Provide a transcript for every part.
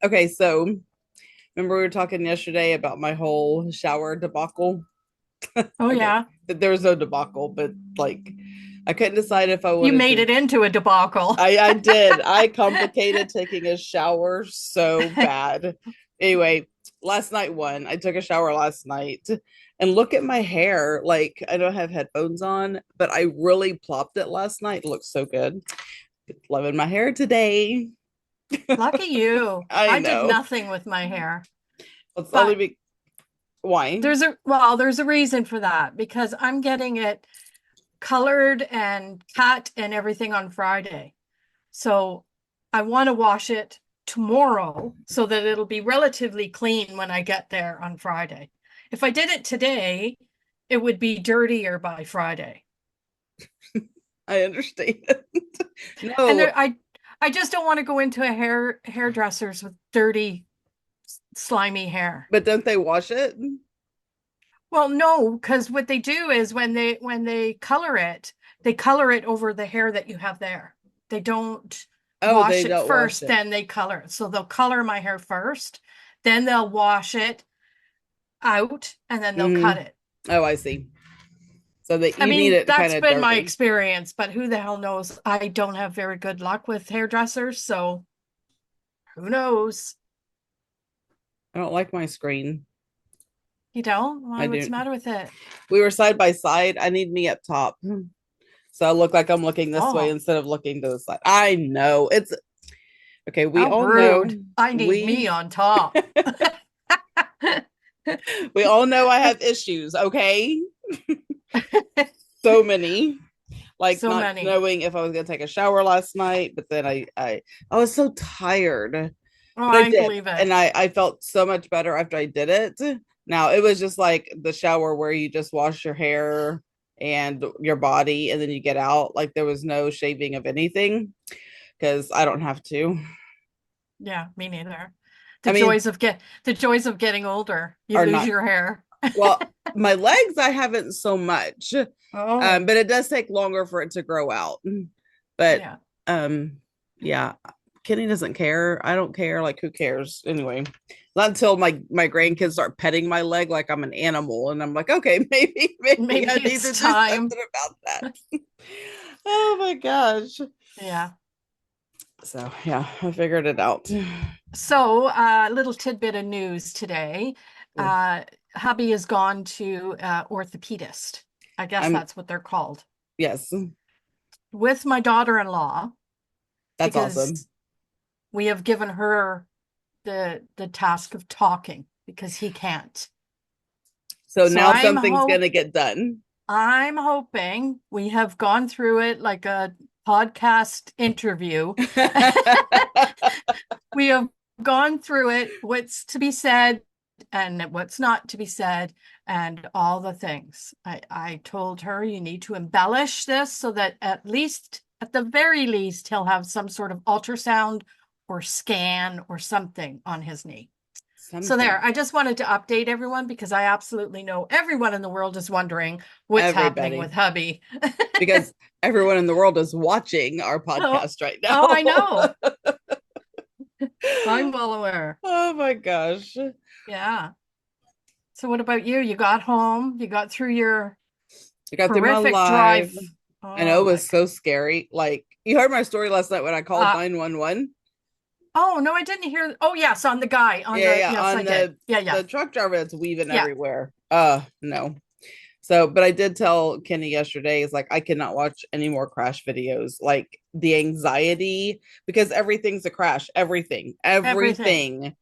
Okay, so remember we were talking yesterday about my whole shower debacle? Oh Okay, yeah. there was no debacle, but like I couldn't decide if I You wanted made to. it into a debacle. I did. I complicated taking a shower so bad. Anyway, last night one. I took a shower last night and look at my hair. Like I don't have headphones on, but I really plopped it last night. It looks so good. Loving my hair today. Lucky you. I I did know. nothing with my hair. It's only But be why? there's a reason for that because I'm getting it colored and cut and everything on Friday. So I want to wash it tomorrow so that it'll be relatively clean when I get there on Friday. If I did it today, it would be dirtier by Friday. I understand. And No, I just don't want to go into a hairdresser's with dirty, slimy hair. but don't they wash it? Well, no, because what they do is they color it over the hair that you have there. They don't Oh, they wash it don't wash first, it. then they color it. So they'll color my hair first, then they'll wash it out, and then they'll cut Hmm. it. Oh, I see. So that I you need mean, it kind that's of been my dirty. experience, but who the hell knows? I don't have very good luck with hairdressers, so who knows? I don't like my screen. You don't? I Why, what's the do. matter with it? We were side by side. I need me up top. So I look like I'm looking this way Oh, instead of looking to the side. I know. It's okay. We how all know rude. I need me we on top. we all know I have issues, okay? So many. Like So not many. knowing if I was gonna take a shower last night, but then I was so tired. Oh, But I I did. believe it. And I felt so much better after I did it. Now it was just like the shower where you just wash your hair and your body and then you get out. Like there was no shaving of anything because I don't have to. Yeah, me neither. I mean, The joys of getting older. You are lose not your hair. well, my legs I haven't so much. Oh, But it does take longer for it to grow out. But yeah. um yeah, Kenny doesn't care. I don't care. Like who cares anyway? Not until my grandkids start petting my leg like I'm an animal, and I'm like, okay, maybe Maybe I need it's to do time. something about that. Oh my gosh. Yeah. So yeah, I figured it out. So, a little tidbit of news today. Uh, hubby has gone to orthopedist. I guess I'm that's what they're called. yes, With my daughter-in-law, that's awesome. because we have given her the task of talking because he can't. So So now something's gonna get done. I'm hoping we have gone through it like a podcast interview. We have gone through it, what's to be said and what's not to be said, and all the things. I told her you need to embellish this so that at the very least, he'll have some sort of ultrasound or scan or something on his knee. So there, Something. I just wanted to update everyone because I absolutely know everyone in the world is wondering what's happening with Everybody. hubby. Because everyone in the world is watching our Oh, podcast right oh, I now. know. I'm well aware. Oh my gosh. Yeah. So what about you? You got home, you got through your I got through my horrific live. drive. I Oh know it my was God. so scary. Like you heard my story last night when I called Uh, 911. oh no, I didn't hear. Oh yes, on the guy, Yeah, yeah, yes, I on did. Yeah, yeah, the truck driver that's weaving yeah. everywhere. No. So, but I did tell Kenny yesterday, is like I cannot watch any more crash videos. Like the anxiety because everything's a crash. Everything. Everything. Everything.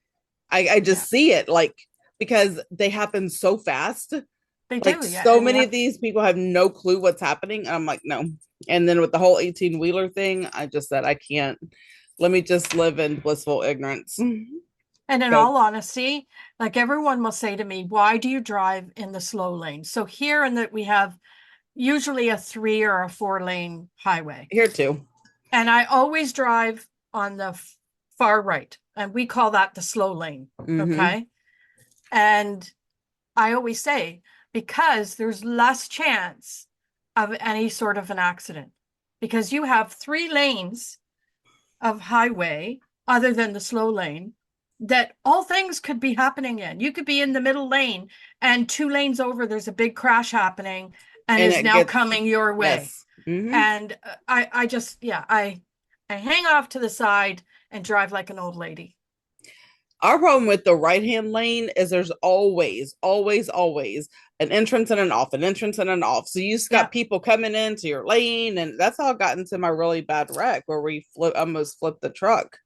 I Yeah. just see it like because they happen so fast. They Like do. Yeah. so And you many of have these people have no clue what's happening. And I'm like, no. And then with the whole 18 wheeler thing, I just said I can't. Let me just live in blissful ignorance. And in Go all honesty, like everyone will say to me, why do you drive in the slow lane? So here in that we have usually a 3 or a 4 lane highway. here too. And I always drive on the far right. And we call that the slow lane. Mm-hmm. Okay. And I always say, because there's less chance of any sort of an accident, because you have 3 lanes of highway other than the slow lane. that all things could be happening in. You could be in the middle lane and 2 lanes over, there's a big crash happening and And is it now gets, coming your way. yes. Hmm. And I just, yeah, I hang off to the side and drive like an old lady. Our problem with the right hand lane is there's always an entrance and an off, an entrance and an off. So you just Yeah. got people coming into your lane, and that's how I got into my really bad wreck where almost flipped the truck.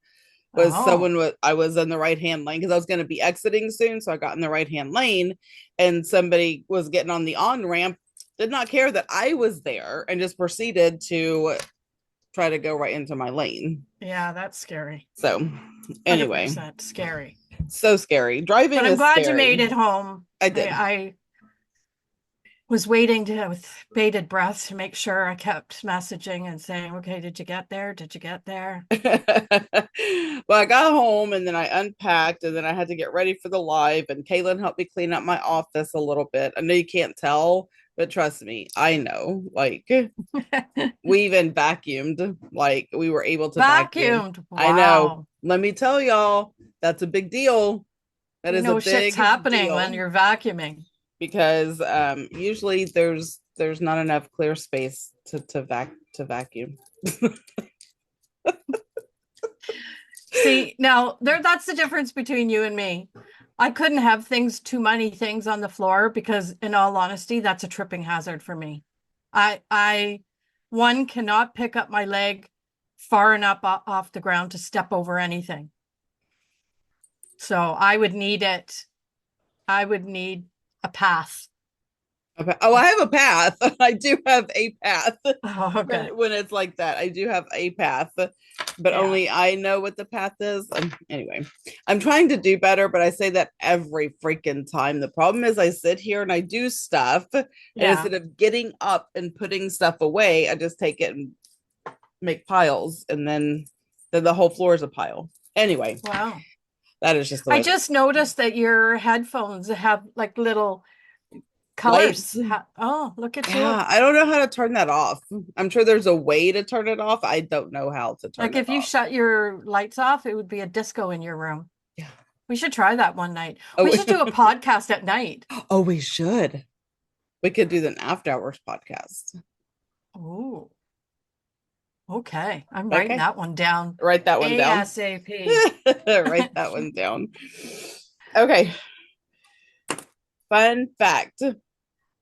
Was Oh, someone with I was in the right hand lane because I was going to be exiting soon, so I got in the right hand lane, and somebody was getting on the on ramp, did not care that I was there, and just proceeded to try to go right into my lane. yeah, that's scary. So, anyway, 100% scary. so scary. But Driving I'm is glad you made scary. it home. I I, did. I was waiting to with bated breath to make sure I kept messaging and saying, okay, did you get there? Did you get there? Well, I got home and then I unpacked and then I had to get ready for the live. And Kaylin helped me clean up my office a little bit. I know you can't tell, but trust me, I know. Like, we even vacuumed, like, we were able to vacuum. Vacuumed. I know. Wow. Let me tell y'all, that's a big deal. That You is a know shit's big happening when deal you're vacuuming. because usually there's not enough clear space to vacuum. See, now that's the difference between you and me. I couldn't have too many things on the floor because in all honesty, that's a tripping hazard for me. I one cannot pick up my leg far enough off the ground to step over anything. So I would need a path. Okay. Oh, I have a path. I do have a path. Oh, okay. When it's like that, I do have a path, but Yeah. only I know what the path is. Anyway, I'm trying to do better, but I say that every freaking time. The problem is I sit here and I do stuff, and Yeah. instead of getting up and putting stuff away, I just take it and make piles, and then the whole floor is a pile. Anyway, Wow. that is just the I way just noticed that your headphones have like little lights. colors. Oh, look at you. Yeah, I don't know how to turn that off. I'm sure there's a way to turn it off. I don't know how to turn Like it if you off. shut your lights off, it would be a disco in your room. Yeah. We should try that one night. Oh, We should do a podcast at night. oh, we should. We could do an after hours podcast. Oh, okay. I'm writing Okay, that one down. write that one down. ASAP. Write that one down. Okay, fun fact.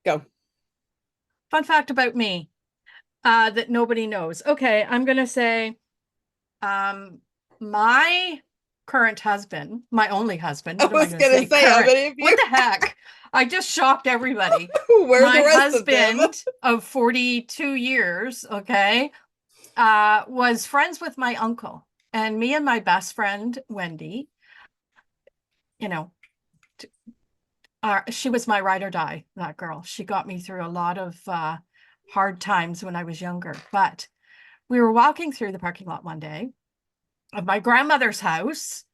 Go. Fun fact about me, that nobody knows. Okay, I'm gonna say, um, my current husband, my only husband, I what am I was gonna gonna say? say, how Current. many of What you? the heck? I just shocked everybody. Where are the My rest of them? husband of 42 years, okay, was friends with my uncle. And me and my best friend, Wendy, you know, she was my ride or die, that girl. She got me through a lot of hard times when I was younger. But we were walking through the parking lot one day of my grandmother's house,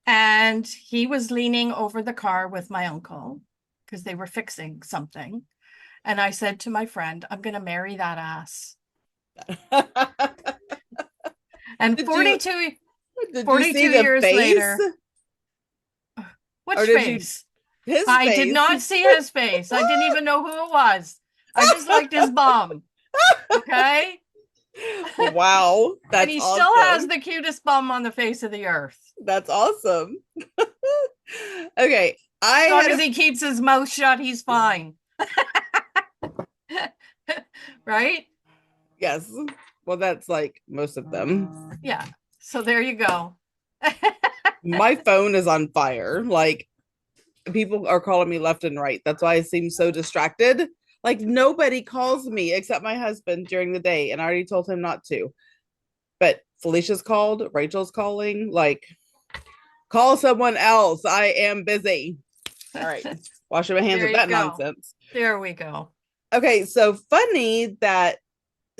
and he was leaning over the car with my uncle because they were fixing something. And I said to my friend, I'm going to marry that ass. And did you 42, did you 42 see the years face, later, or which did you face? his I did face? not see his face. I didn't even know who it was. I just liked his bum. Okay. Wow, And that's he still has awesome. the cutest bum on the face of the earth. That's awesome. Okay, I As long had as a he keeps his mouth shut, he's fine. Right? yes. Well, that's like most of them. Yeah. So there you go. My phone is on fire. Like, people are calling me left and right. That's why I seem so distracted. Like, nobody calls me except my husband during the day, and I already told him not to. But Felicia's called, Rachel's calling. Like, call someone else. I am busy. All right. Washing my hands There of you that go. nonsense. There we go. Okay, so funny that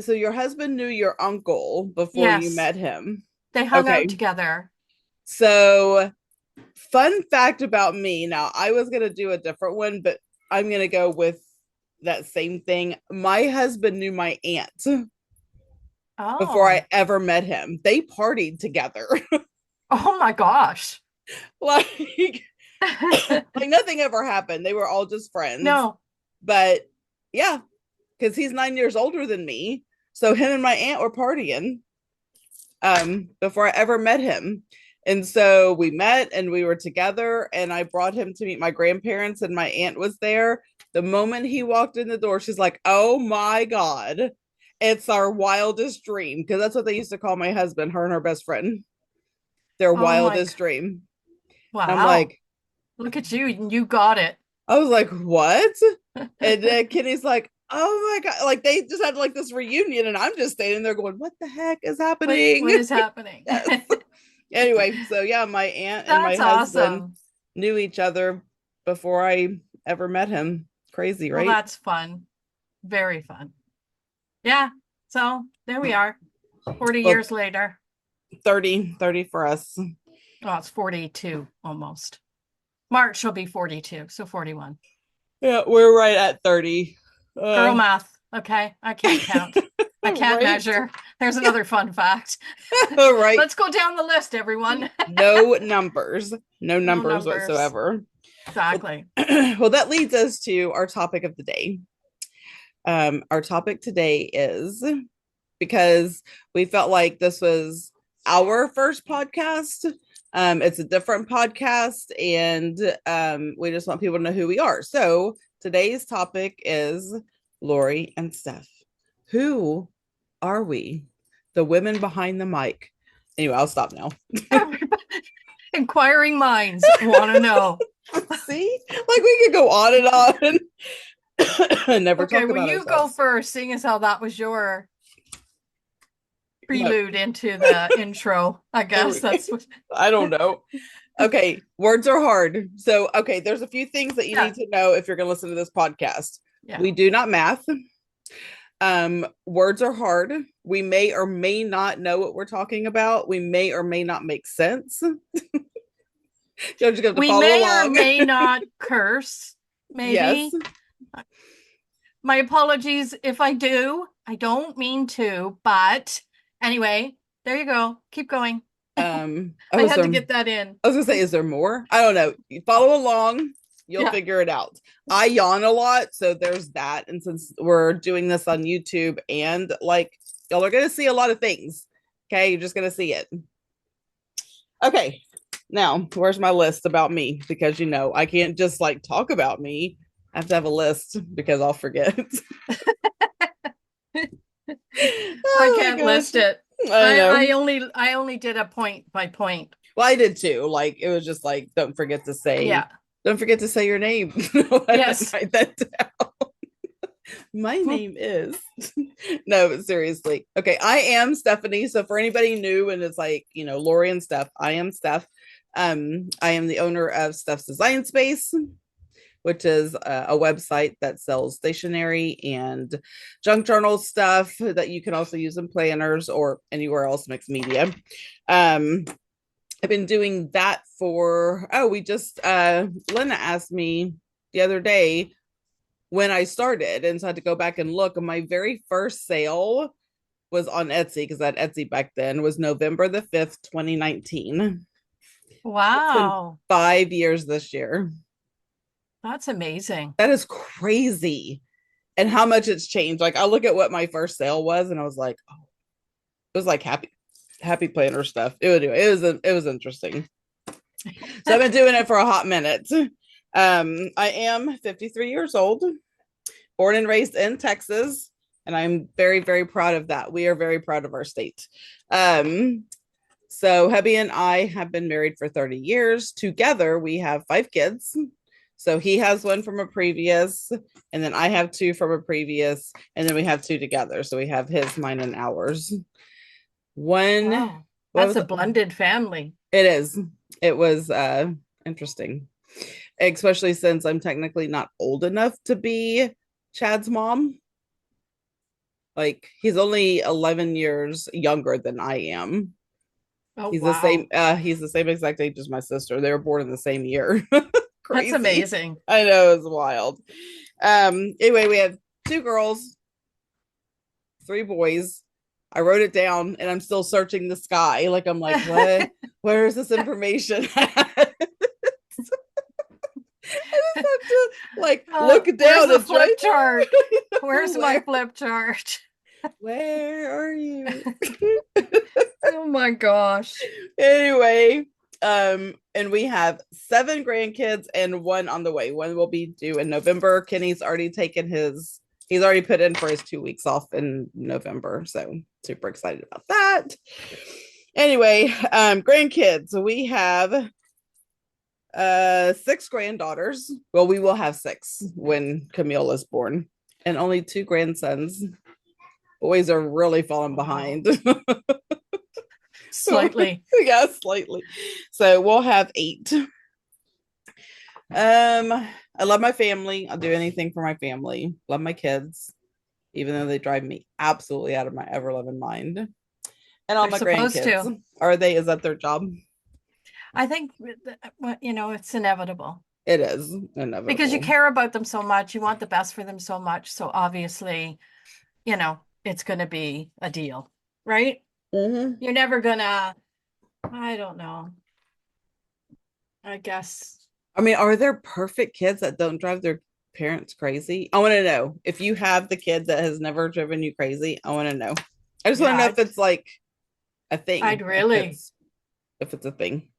so your husband knew your uncle before you Yes. met him. They hung out Okay. together. So fun fact about me. Now, I was going to do a different one, but I'm going to go with that same thing. My husband knew my aunt before I Oh. ever met him. They partied together. Oh my gosh. like like nothing ever happened. They were all just friends. No. But yeah, because he's 9 years older than me. So him and my aunt were partying before I ever met him. And so we met and we were together, and I brought him to meet my grandparents, and my aunt was there. The moment he walked in the door, she's like, "Oh my God, it's our wildest dream." Because that's what they used to call my husband, her and her best friend, their Oh my. wildest dream. And I'm Wow. like, Look at you. You got it. I was like, what? And then Kenny's like, oh my God. Like they just had like this reunion, and I'm just standing there going, what the heck is What happening? is happening? Yes. Anyway, so yeah, my aunt and my That's husband awesome. knew each other before I ever met him. Crazy, Well, right? that's fun. Very fun. Yeah. So there we are, 40 Well, years later. 30 for us. Oh, it's 42 almost. March will be 42, so 41. Yeah, we're right at 30. Girl math. Okay. I can't count. I can't Right? measure. There's another fun fact. Right. Let's go down the list, everyone. No numbers. No No numbers numbers. whatsoever. Well, Exactly. well, that leads us to our topic of the day. Our topic today is because we felt like this was our first podcast. It's a different podcast, and we just want people to know who we are. So today's topic is Lorie and Steph. Who are we? The women behind the mic. Anyway, I'll stop now. Everybody, inquiring minds want to know. See, like we could go on and on and never Okay, talk well, about you go ourselves. first, seeing as how that was your No, prelude into the intro. I guess that's what. I don't know. Okay, words are hard. So, okay, there's a few things that you Yeah, need to know if you're going to listen to this podcast. yeah. We do not math. Words are hard. We may or may not know what we're talking about. We may or may not make sense. You're just going to We follow may or along. may not curse, Yes. maybe. My apologies if I do. I don't mean to, but anyway, there you go. Keep going. Oh, I is had there? to get that in. I was gonna say, is there more? I don't know. You follow along, you'll Yeah. figure it out. I yawn a lot, so there's that. And since we're doing this on YouTube, and like y'all are gonna see a lot of things, okay, you're just gonna see it. Okay, now where's my list about me? Because I can't just like talk about me. I have to have a list because I'll forget. I Oh my can't gosh, list it. I know. I only did a point by point. Well, I did too. Like it was just like, Yeah. don't forget to say your name. Yes. Write that down. My name is. No, but seriously. Okay, I am Stephanie. So for anybody new and it's like, Lorie and Steph, I am Steph. I am the owner of Steph's Design Space, which is a website that sells stationery and junk journal stuff that you can also use in planners or anywhere else mixed media. I've been doing that we just, Lena asked me the other day when I started. And so I had to go back and look. And my very first sale was on Etsy because that Etsy back then was November the 5th, 2019. It's been Wow. 5 years this year. That's amazing. That is crazy. And how much it's changed. Like I look at what my first sale was and I was like, oh, it was like happy planner stuff. It was interesting. So I've been doing it for a hot minute. I am 53 years old, born and raised in Texas, and I'm very, very proud of that. We are very proud of our state. So hubby and I have been married for 30 years. Together, we have 5 kids. So he has one from a previous, and then I have 2 from a previous, and then we have 2 together. So we have his, mine, and ours. Wow. What That's was a it? blended family. It is. It was interesting, especially since I'm technically not old enough to be Chad's mom. Like he's only 11 years younger than I am. Oh, He's the same. wow. He's the same exact age as my sister. They were born in the same year. That's Crazy. amazing. I know, it's wild. Anyway, we have 2 girls, 3 boys. I wrote it down and I'm still searching the sky. Like I'm like, what? Where is this information at? I just have to like look Where's down the and try flip chart? Where's my where flip chart? where are you? Oh my gosh. Anyway, and we have 7 grandkids and one on the way. One will be due in November. Kenny's already taken his he's already put in for his 2 weeks off in November. So super excited about that. Anyway, grandkids. We have 6 granddaughters. Well, we will have 6 when Camille is born, and only 2 grandsons. Boys are really falling behind. Slightly. Yeah, slightly. So we'll have 8. I love my family. I'll do anything for my family. Love my kids, even though they drive me absolutely out of my ever loving mind. And all They're my supposed to. grandkids. Are they? Is that their job? I think, it's inevitable It is because you inevitable. care about them so much. You want the best for them so much. So obviously, it's going to be a deal, right? Mm-hmm. You're never gonna, I don't know. I guess. I mean, are there perfect kids that don't drive their parents crazy? I want to know if you have the kid that has never driven you crazy. I want to know. I just want Yeah, to know if it's like a I'd thing, really. if it's a thing.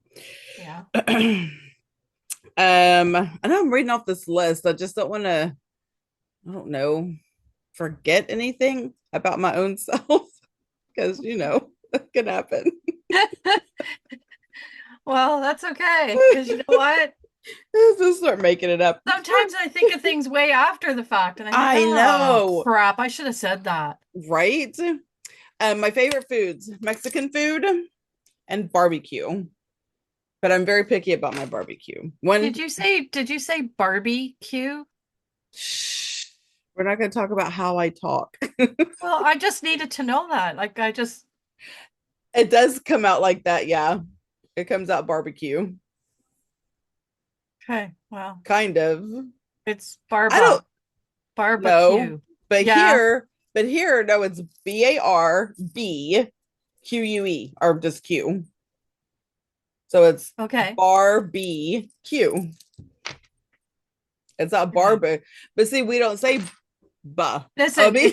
Yeah. I know I'm reading off this list. I just don't want to, I don't know, forget anything about my own self because that can happen. Well, that's okay. Because you know what? Just start making it up. Sometimes I think of things way after the fact and I think, I oh, know, crap, I should have said that. right? My favorite foods: Mexican food and barbecue. But I'm very picky about my barbecue. Did you say barbecue? Shh, we're not going to talk about how I talk. Well, I just needed to know that. Like It does come out like that, yeah. It comes out barbecue, okay, well, kind of. it's I don't know, barbecue. but Yeah, here, no, it's BARBQUE, or just Q. So it's okay. barbecue. It's not Okay. barbe, but see, we don't say ba. I Listen, mean,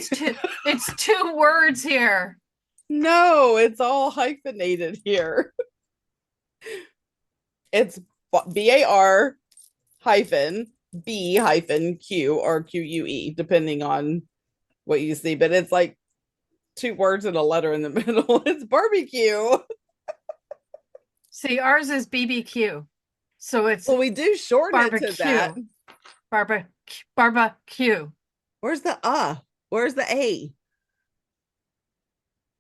it's two words here. no, it's all hyphenated here. It's BAR hyphen B hyphen Q or QUE, depending on what you see. But it's like 2 words and a letter in the middle. It's barbecue. See, ours is BBQ. So it's Well, we do shorten it to that. barbecue. Barbecue. Where's the Where's the A?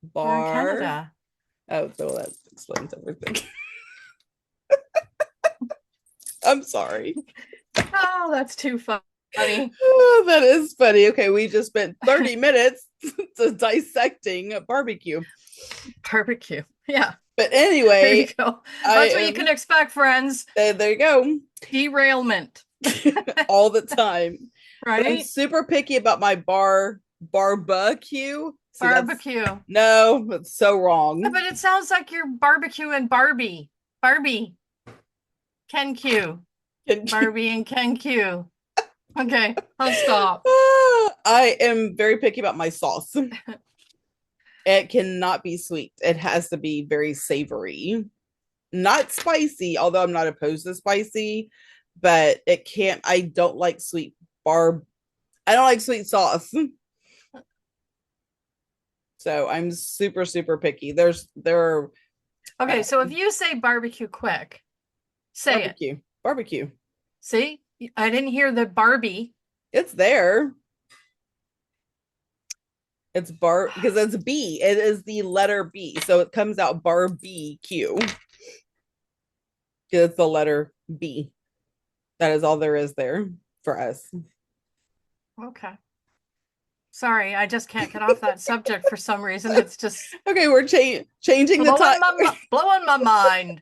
We're in Bar. Canada. Oh, so that explains everything. I'm sorry. Oh, that's too funny. Oh, that is funny. Okay, we just spent 30 minutes to dissecting barbecue. Barbecue. Yeah, But there you anyway, go. I That's what you am can expect, friends. there you go. Derailment, All the time. But I'm right? super picky about my barbecue. See, Barbecue. that's so wrong. But it sounds like you're barbecue and Barbie. Barbie. Ken Q. Barbie and Ken Q. Okay, I'll stop. I am very picky about my sauce. It cannot be sweet. It has to be very savory. Not spicy, although I'm not opposed to spicy, but it can't. I don't like sweet I don't like sweet sauce. So I'm super, super picky. There are Okay, so if you say barbecue quick, say it. Barbecue. See? I didn't hear the Barbie. It's there. It's because it's B. It is the letter B. So it comes out barbecue. It's the letter B. That is all there is there for us. Okay. Sorry, I just can't get off that subject for some reason. It's just Okay, we're changing the time. Blowing my mind.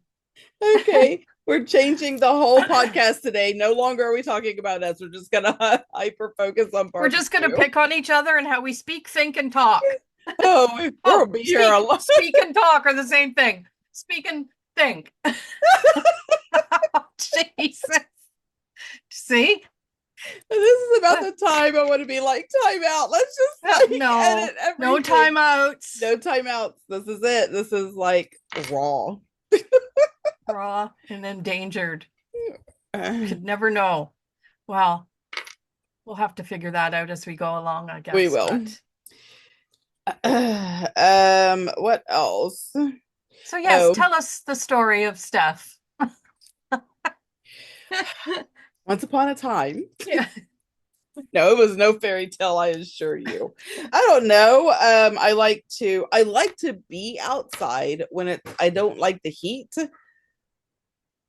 Okay, we're changing the whole podcast today. No longer are we talking about us. We're just gonna hyper focus on barbecue. We're just gonna pick on each other and how we speak, think, and talk. Oh, we'll Oh, be here a lot. speak and talk are the same thing. Speak and think. Jesus. See? This is about the time I want to be like, time out. Let's just like No, edit no everything. timeouts. No timeouts. This is it. This is like raw. Raw and endangered. Could never know. Well, we'll have to figure that out as we go along, I We guess. will. But What else? so yes, Oh, tell us the story of Steph. once upon a time. Yeah. No, it was no fairy tale, I assure you. I don't know. I like to be outside when I don't like the heat.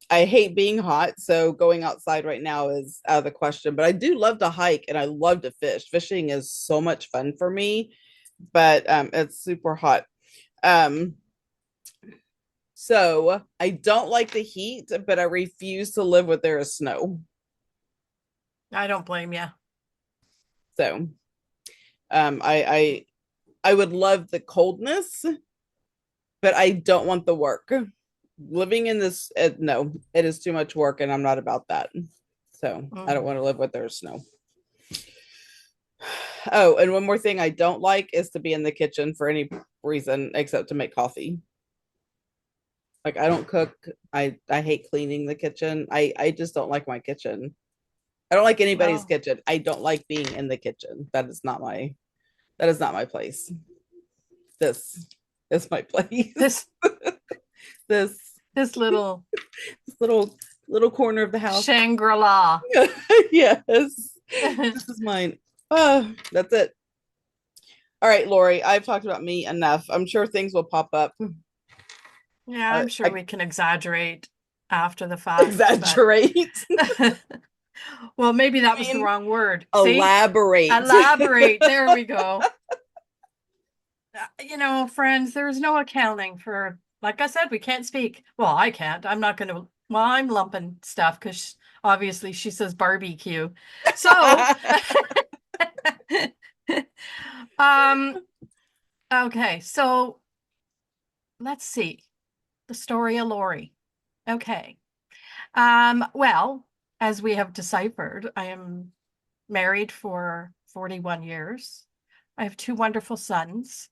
I hate being hot, so going outside right now is out of the question. But I do love to hike and I love to fish. Fishing is so much fun for me, but it's super hot. Um, so I don't like the heat, but I refuse to live where there is snow. I don't blame you. So I would love the coldness, but I don't want the work. Living in this, no, it is too much work, and I'm not about that. So I don't want to live with there's snow. Oh, and one more thing I don't like is to be in the kitchen for any reason except to make coffee. Like I don't cook. I hate cleaning the kitchen. I just don't like my kitchen. I don't like anybody's Well, kitchen. I don't like being in the kitchen. That is not my place. This is my place. this this this little this little corner of the house. Shangri-La. Yes. This is mine. That's it. All right, Lorie, I've talked about me enough. I'm sure things will pop up. Yeah, I'm sure I we can exaggerate after the fact, but exaggerate. well, maybe I that was the mean, wrong word. See? elaborate. Elaborate. There we go. Friends, there's no accounting for, like I said, we can't speak. Well, I can't. I'm not going to, well, I'm lumping stuff because obviously she says barbecue. So, um, okay. So let's see the story of Lorie. Okay. Well, as we have deciphered, I am married for 41 years. I have two wonderful sons.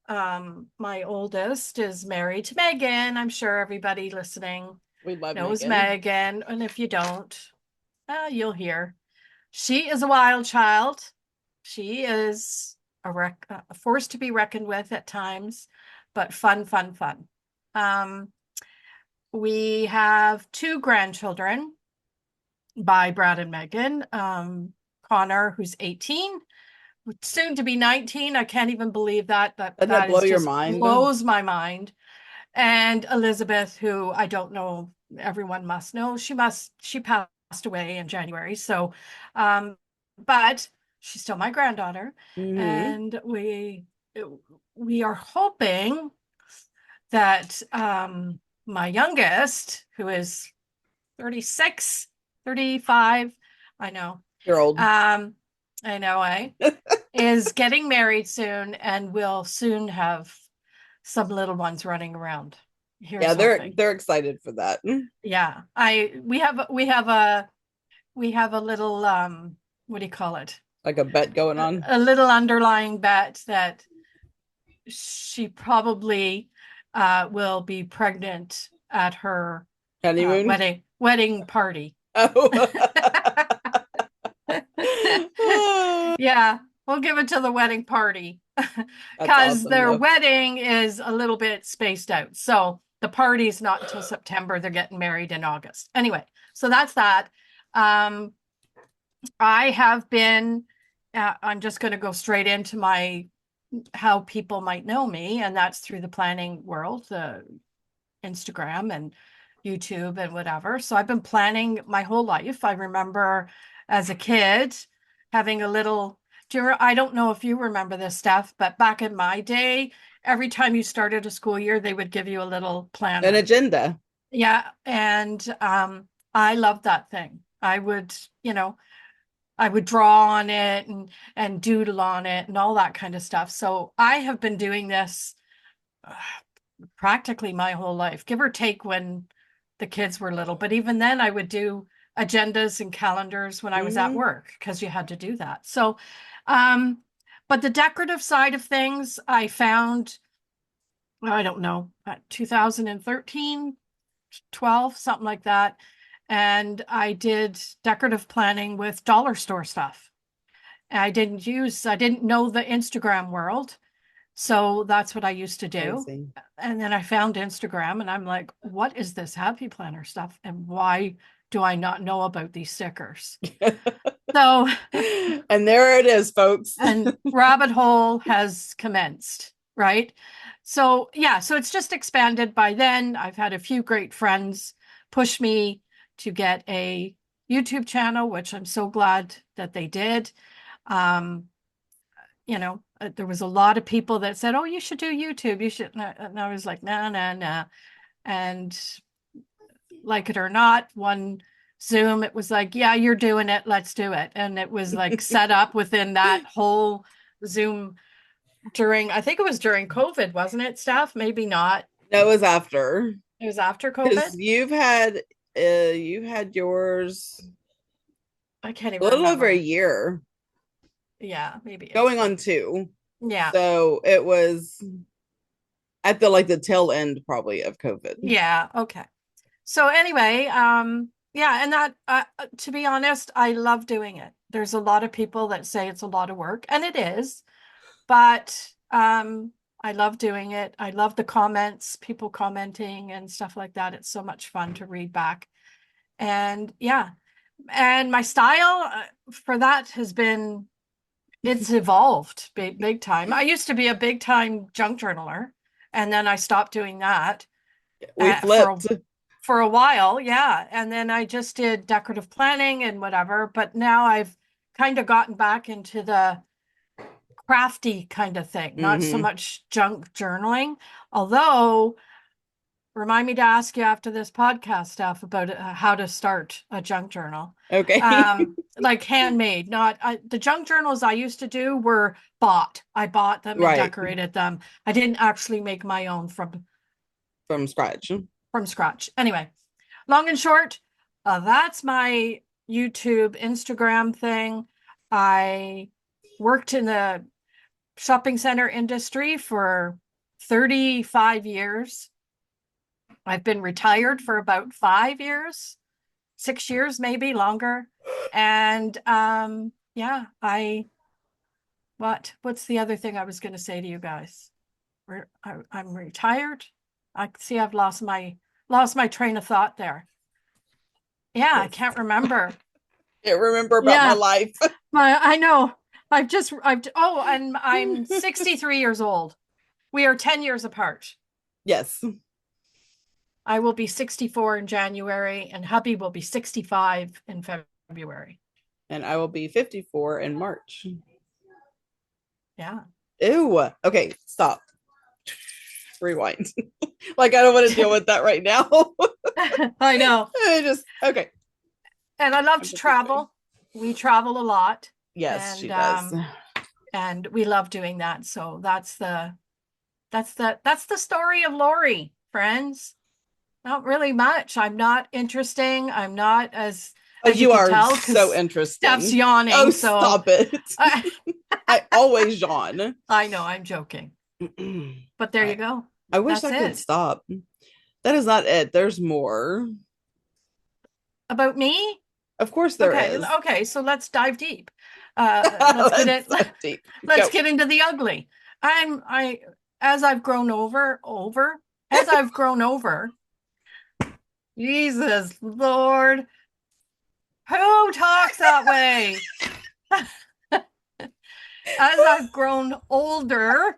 My oldest is married to Megan. I'm sure everybody listening We love knows Megan. Megan. And if you don't, you'll hear. She is a wild child. She is a force to be reckoned with at times, but fun, fun, fun. Um, we have two grandchildren by Brad and Megan. Connor, who's 18, soon to be 19. I can't even believe that. That Doesn't that that blow is your just mind? blows my mind. And Elizabeth, who I don't know, everyone must know. She passed away in January. So, but she's still my granddaughter. Mm-hmm. And we are hoping that my youngest, who is 36, 35, I know. You're old. I know, is getting married soon and will soon have some little ones running around. Yeah, Here's hoping. they're excited for that. Yeah. We have a little what do you call it? Like a bet going on. A little underlying bet that she probably will be pregnant at her Honeymoon. wedding party. Oh. Yeah, we'll give it to the wedding party That's because awesome their though. wedding is a little bit spaced out. So the party's not until September. They're getting married in August. Anyway, so that's that. Um, I have been, I'm just going to go straight into how people might know me, and that's through the planning world, the Instagram and YouTube and whatever. So I've been planning my whole life. I remember as a kid having a little, I don't know if you remember this stuff, but back in my day, every time you started a school year, they would give you a little An planner. agenda. Yeah. And I loved that thing. I would, I would draw on it and doodle on it and all that kind of stuff. So I have been doing this uh, practically my whole life, give or take when the kids were little. But even then, I would do agendas and calendars when I was at Hmm. work because you had to do that. So, um, but the decorative side of things, I found, well, I don't know, 2013, 12, something like that. And I did decorative planning with dollar store stuff. I didn't know the Instagram world. So that's what I used to do. Crazy. And then I found Instagram and I'm like, what is this happy planner stuff? And why do I not know about these stickers? So, And there it is, folks. and rabbit hole has commenced, right? So, yeah, so it's just expanded by then. I've had a few great friends push me to get a YouTube channel, which I'm so glad that they did. Um, there was a lot of people that said, "Oh, you should do YouTube. You should." And I was like, "Nah, nah, nah." And like it or not, one Zoom, it was like, "Yeah, you're doing it. Let's do it." And it was like set up within that whole Zoom during, I think it was during COVID, wasn't it, Steph? Maybe not. That was after, It was after because COVID. you had yours I can't a even little over a remember. year, Yeah, maybe. going on two. Yeah. So it was at the tail end probably of COVID. Yeah. Okay. So anyway, yeah, and that to be honest, I love doing it. There's a lot of people that say it's a lot of work, and it is, but I love doing it. I love the comments, people commenting and stuff like that. It's so much fun to read back. And yeah, and my style for that has been it's evolved big time. I used to be a big time junk journaler, and then I stopped doing that We for flipped. a while, yeah. And then I just did decorative planning and whatever. But now I've kind of gotten back into the crafty kind of thing, not so Hmm. much junk journaling. Although, remind me to ask you after this podcast stuff about how to start a junk journal. Okay. Like handmade, not the junk journals I used to do were bought. I bought them and Right. decorated them. I didn't actually make my own From scratch. from scratch. Anyway, long and short, that's my YouTube, Instagram thing. I worked in the shopping center industry for 35 years. I've been retired for about 5 years, 6 years, maybe longer. And yeah, what's the other thing I was going to say to you guys? I'm retired. I see I've lost my train of thought there. Yeah, I Yes. can't remember. Can't remember about my Yeah, life. I know. Oh, and I'm 63 years old. We are 10 years apart. Yes. I will be 64 in January, and hubby will be 65 in February. And I will be 54 in March. Yeah. Ew. Okay, stop. Rewind. Like, I don't want to deal with that right now. I know. I just, okay. And I love I'm to 53. travel. We travel a lot, Yes, and she does. we love doing that. So that's the story of Lorie, friends. Not really much. I'm not interesting. I'm not Oh, as you you could are tell so because Steph's interesting. Oh, yawning. So stop it. I, I always yawn. I know I'm joking, but there you I go. I wish That's I could it. stop. That is not it. There's more. About me? Of course there Okay, is. okay. So let's dive deep. Let's get Let's it. dive deep. Let's Go. get into the ugly. I as I've grown as I've grown over. Jesus Lord, who talks that way? As I've grown older,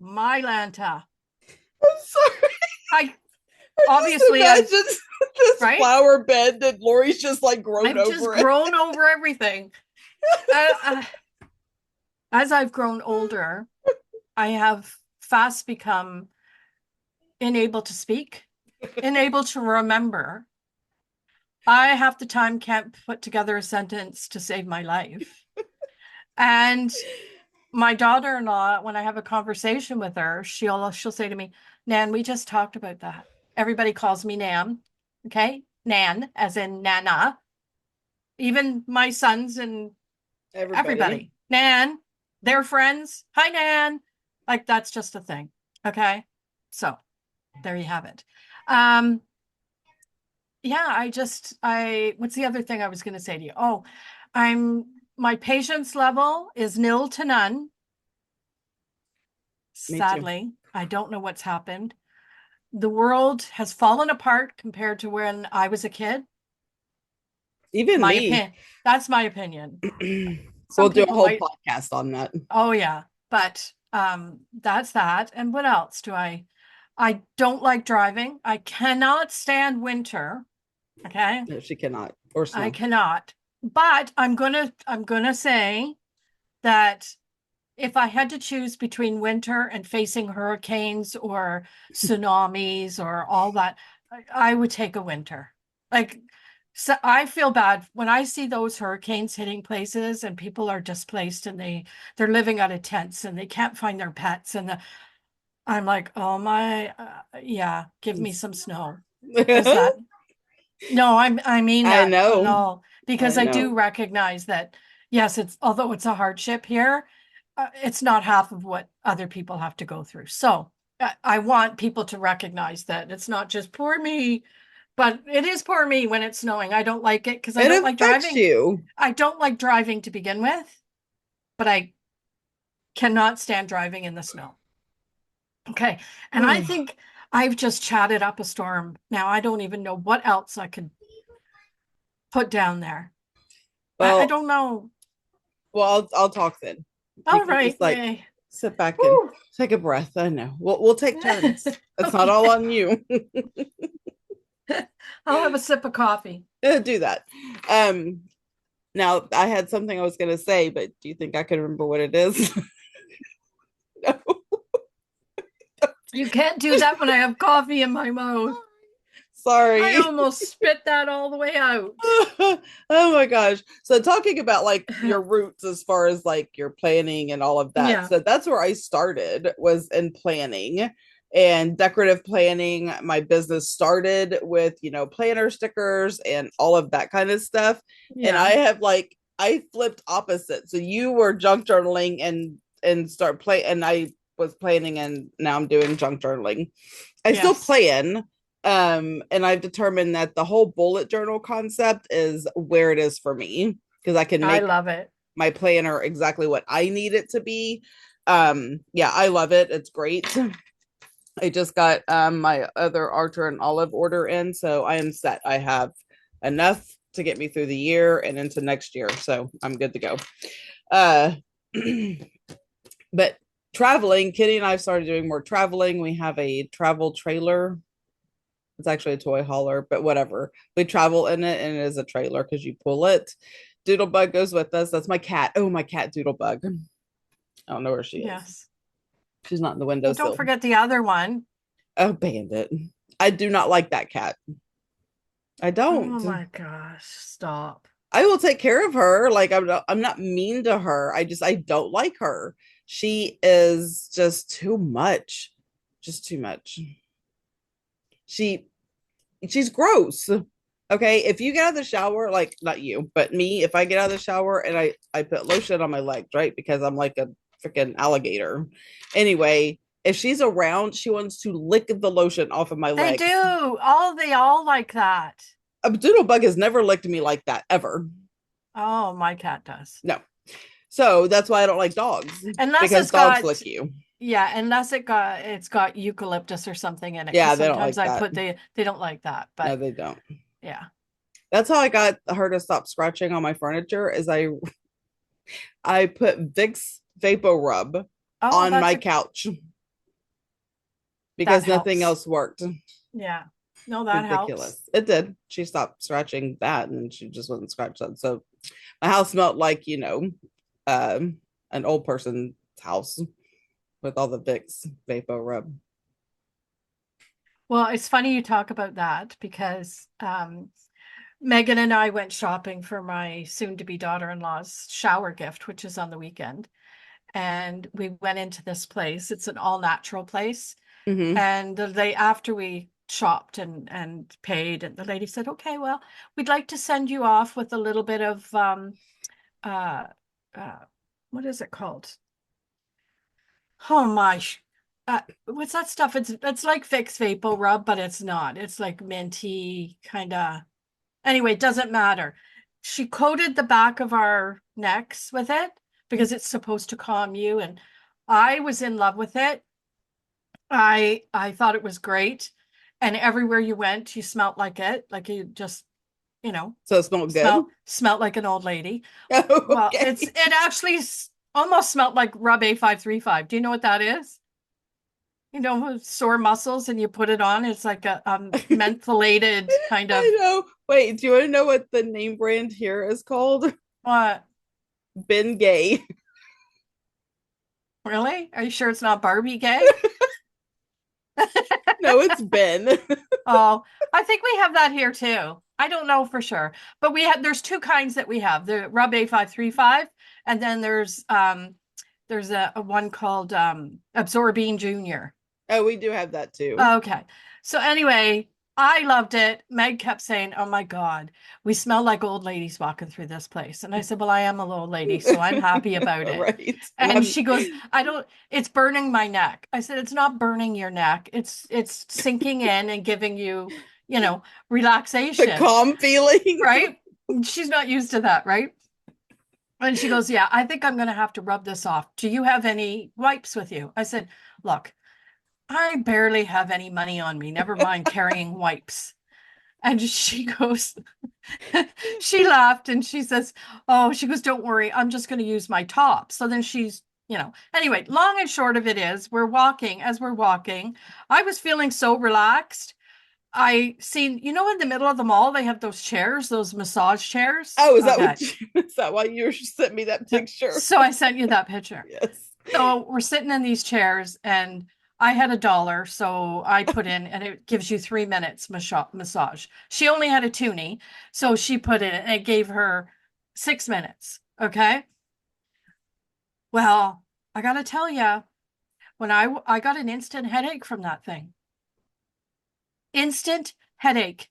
my Lanta. I'm sorry. I I just obviously I've imagine this right. flower bed that Lori's just like grown I've just over it. grown over everything. Uh, as I've grown older, I have fast become unable to speak, unable to remember, I half the time can't put together a sentence to save my life. And my daughter-in-law, when I have a conversation with her, she'll say to me, Nan, we just talked about that. Everybody calls me Nan. Okay? Nan, as in Nana. Even my sons and Everybody. everybody. Nan, they're friends. Hi, Nan. Like that's just a thing. Okay. So there you have it. Um, yeah, what's the other thing I was going to say to you? Oh, my patience level is nil to none. Me too. Sadly, I don't know what's happened. The world has fallen apart compared to when I was a kid. Even My me. opinion. That's my opinion. We'll Some do a people whole might, podcast on that. oh yeah, but that's that. And what else do I don't like driving. I cannot stand winter. Okay? No, she cannot. Or I snow. cannot. But I'm gonna say that if I had to choose between winter and facing hurricanes or tsunamis or all that, I would take a winter. Like, so I feel bad when I see those hurricanes hitting places and people are displaced and they're living out of tents and they can't find their pets I'm like, oh my, yeah, give me some snow. Is that no, I mean I that know. hello, because I I know. do recognize that yes, it's although it's a hardship here, it's not half of what other people have to go through. So I want people to recognize that it's not just poor me, but it is poor me when it's snowing. I don't like it because I It don't like affects driving. you. I don't like driving to begin with, but I cannot stand driving in the snow. Okay. And I think I've just chatted up a storm. Now I don't even know what else I could put down there. I Well, don't know. I'll talk then. You All can right, just like yay. sit back and Woo. take a breath. I know. We'll take turns. It's not all Okay. on you. I'll have a sip of coffee. Do that. Um, Now I had something I was gonna say, but do you think I can remember what it is? No. You can't do that when I have coffee in my mouth. I Sorry. almost spit that all the way out. Oh my gosh. So talking about like your roots as far as like your planning and all of that. Yeah. So that's where I started was in planning and decorative planning. My business started with, planner stickers and all of that kind of stuff. And I Yeah. have like I flipped opposite. So you were junk journaling and start play and I was planning and now I'm doing junk journaling. I still Yes. plan, and I've determined that the whole bullet journal concept is where it is for me because I can I make love it. my planner exactly what I need it to be. Yeah, I love it. It's great. I just got my other Archer and Olive order in, so I am set. I have enough to get me through the year and into next year, so I'm good to go. Uh, but traveling, Kitty and I have started doing more traveling. We have a travel trailer. It's actually a toy hauler, but whatever. We travel in it and it is a trailer because you pull it. Doodlebug goes with us. That's my cat. Oh, my cat Doodlebug. I don't know where she is. Yes. She's not in the Well, don't windowsill. forget the other one. Oh, Bandit. I do not like that cat. I Oh don't. my gosh. Stop. I will take care of her. Like I'm not mean to her. I don't like her. She is just too much. Just too much. She she's gross. Okay, if you get out of the shower, like not you, but me, if I get out of the shower and I put lotion on my legs, right? Because I'm like a freaking alligator. Anyway, if she's around, she wants to lick the lotion off of my They legs. do. They all like that. A doodlebug has never licked me like that ever. Oh, my cat does. No. So that's why I don't like dogs Unless because it's dogs got lick you. yeah, unless it's got eucalyptus or something in it, because Yeah, they don't sometimes like I that. put they don't like that. No, But they don't. yeah. That's how I got her to stop scratching on my furniture. Is I put Vicks Vapor Rub Oh, on my couch that because nothing helps. else worked. Yeah. No, that helps. Ridiculous. It did. She stopped scratching that and she just wasn't scratched that. So my house smelled like, an old person's house with all the Vicks Vapor Rub. Well, it's funny you talk about that because Megan and I went shopping for my soon-to-be daughter-in-law's shower gift, which is on the weekend. And we went into this place. It's an all-natural place. Hmm. And after we shopped and paid, and the lady said, "Okay, well, we'd like to send you off with a little bit of uh uh what is it called? Oh my, what's that stuff? It's like Vicks Vapor Rub, but it's not. It's like minty kind of. Anyway, it doesn't matter. She coated the back of our necks with it because it's supposed to calm you, and I was in love with it. I thought it was great, and everywhere you went, you smelt like it, like you just, you know, So it smelled good. smelt like an old lady. Well, Okay. it actually almost smelled like Rub A535. Do you know what that is? You know, sore muscles, and you put it on. It's like a mentholated kind of I know. Wait, do you want to know what the name brand here is called? what? Ben Gay. Really? Are you sure it's not Barbie gay? No, it's Ben. Oh, I think we have that here too. I don't know for sure, but there's two kinds that we have. The Rub A535, and then there's a one called Absorbine Junior. Oh, we do have that too. Okay. So anyway, I loved it. Meg kept saying, "Oh my God, we smell like old ladies walking through this place." And I said, "Well, I am a old lady, so I'm happy about it." Right. And And she goes, "I don't, it's burning my neck." I said, "It's not burning your neck. It's sinking in and giving you, you know, the relaxation." calm feeling. Right? She's not used to that, right? And she goes, "Yeah, I think I'm going to have to rub this off. Do you have any wipes with you?" I said, "Look, I barely have any money on me, never mind carrying wipes." And she goes, she laughed and she says, "Oh," she goes, "don't worry, I'm just going to use my top." So then anyway, long and short of it is, as we're walking, I was feeling so relaxed. I seen, in the middle of the mall, they have those chairs, those massage chairs. Oh, Okay. is that why you sent me that picture? So I sent you that picture. Yes. So we're sitting in these chairs, and I had $1, so I put in, and it gives you 3 minutes massage. She only had a toonie, so she put in, and it gave her 6 minutes. Okay. Well, I gotta tell you, when I got an instant headache from that thing, instant headache,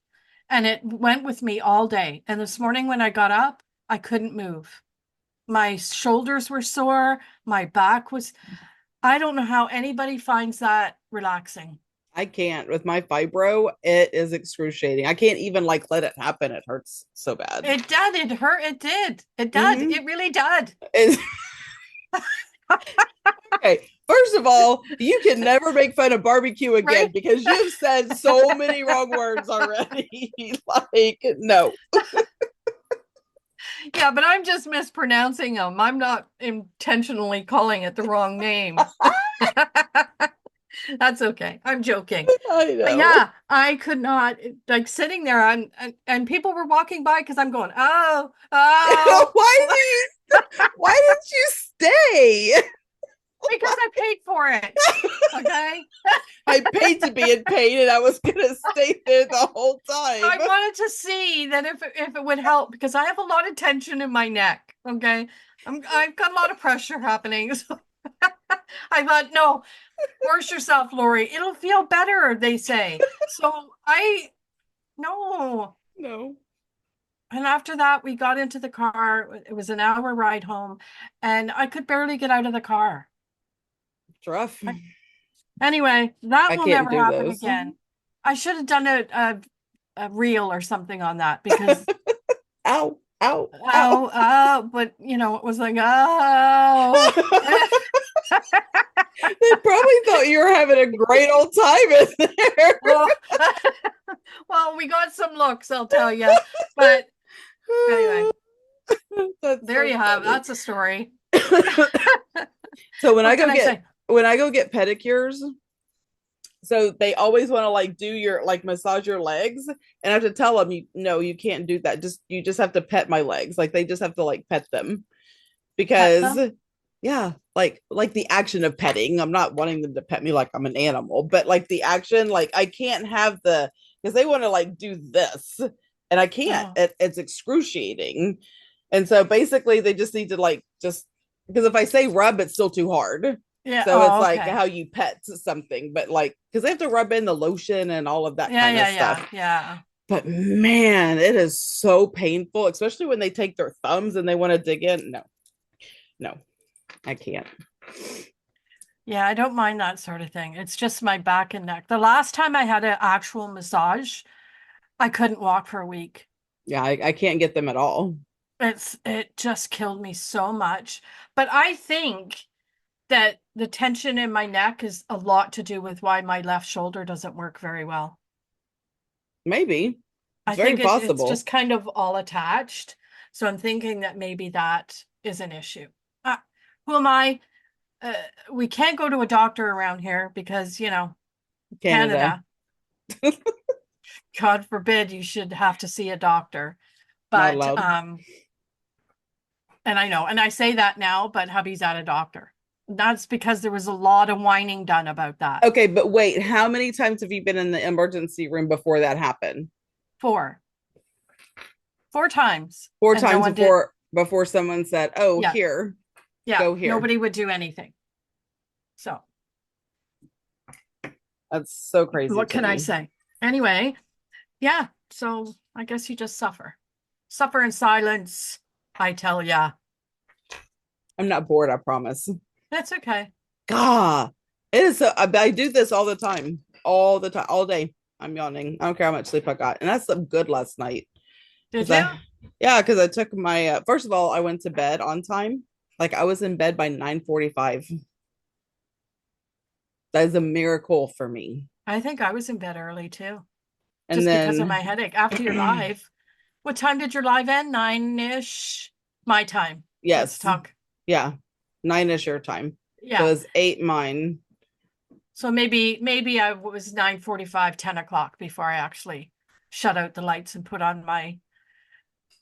and it went with me all day. And this morning when I got up, I couldn't move. My shoulders were sore, my back was. I don't know how anybody finds that relaxing. I can't with my fibro. It is excruciating. I can't even like let it happen. It hurts so bad. It did. It hurt. It did. It did. Mm-hmm. It really did. Okay. First of all, you can never make fun of barbecue again Right? because you've said so many wrong words already. Like, no. Yeah, but I'm just mispronouncing them. I'm not intentionally calling it the wrong name. That's okay. I'm joking. I But know. yeah, I could not, like, sitting there and people were walking by because I'm going, "Oh, oh," Why did you stay? because I paid for it. Okay. I paid to be in pain and I was gonna stay there the whole I time. wanted to see that if it would help because I have a lot of tension in my neck. Okay. I've got a lot of pressure happening. So I thought, no, force yourself, Lorie. It'll feel better, they say. So no. No. And after that, we got into the car. It was an hour ride home, and I could barely get out of the car. It's rough. Anyway, that I will can't never do happen those. again. I should have done a reel or something on that because Ow, ow, ow. oh, but it was like, oh. They probably thought you were having a great old time in there. Well, well, we got some looks, I'll tell you. But anyway, That's there so you have. funny. That's a story. So What can I say? when I go get pedicures, so they always want to like do your like massage your legs, and I have to tell them, you can't do that. You just have to pet my legs. Like they just have to like pet them Pet because them? yeah, like the action of petting. I'm not wanting them to pet me like I'm an animal, but like the action, like I can't have because they want to like do this and I can't. Oh, It's excruciating. And so basically they just need to like just because if I say rub, it's still too hard. yeah. So it's Oh, like okay. how you pet something, but like because they have to rub in the lotion and all of that Yeah, kind of yeah, yeah, stuff. yeah. But man, it is so painful, especially when they take their thumbs and they want to dig in. No, no, I can't. Yeah, I don't mind that sort of thing. It's just my back and neck. The last time I had an actual massage, I couldn't walk for a week. Yeah, I can't get them at all. It just killed me so much. But I think that the tension in my neck is a lot to do with why my left shoulder doesn't work very well. Maybe I it's very think it's possible. just kind of all attached. So I'm thinking that maybe that is an issue. Uh, who am I? Uh, we can't go to a doctor around here because, Canada, Canada, God forbid you should have to see a doctor. not But allowed. and I know, and I say that now, but hubby's at a doctor. That's because there was a lot of whining done about that. Okay, but wait, how many times have you been in the emergency room before that happened? Four. Four times. Four And no times one did. before someone said, "Oh, Yeah. here, Yeah. go here." Nobody would do anything. So That's so crazy what to can I me. say? Anyway, yeah. So I guess you just suffer. Suffer in silence, I tell ya. I'm not bored, I promise. That's okay. God, it is so. I do this all the time, all day. I'm yawning. I don't care how much sleep I got, and I slept good last night Did because you? yeah, because I took my. First of all, I went to bed on time. Like I was in bed by 9:45. That is a miracle for me. I think I was in bed early too, And just because of then, my headache. After your live, what time did your live end? 9-ish. My time. Let's yes, talk. yeah, 9 is your time, so Yeah. it's 8 mine. So maybe I was 9:45, 10 o'clock before I actually shut out the lights and put on my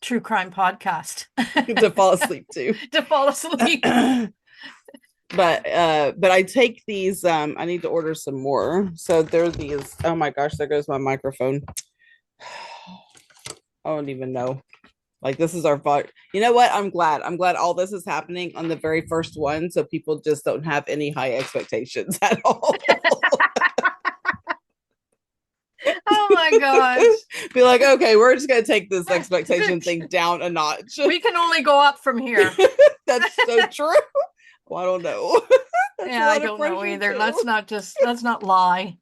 true crime podcast To fall asleep to. to fall asleep. But I take these I need to order some more. So there's these, oh my gosh, there goes my microphone. I don't even know. Like this is our fault. You know what? I'm glad all this is happening on the very first one so people just don't have any high expectations at all. Oh my gosh. Be like, okay, we're just gonna take this expectation thing down a notch. We can only go up from here. That's so true. Well, I don't know. That's a Yeah, I lot of don't know pressure either. too. Let's not lie.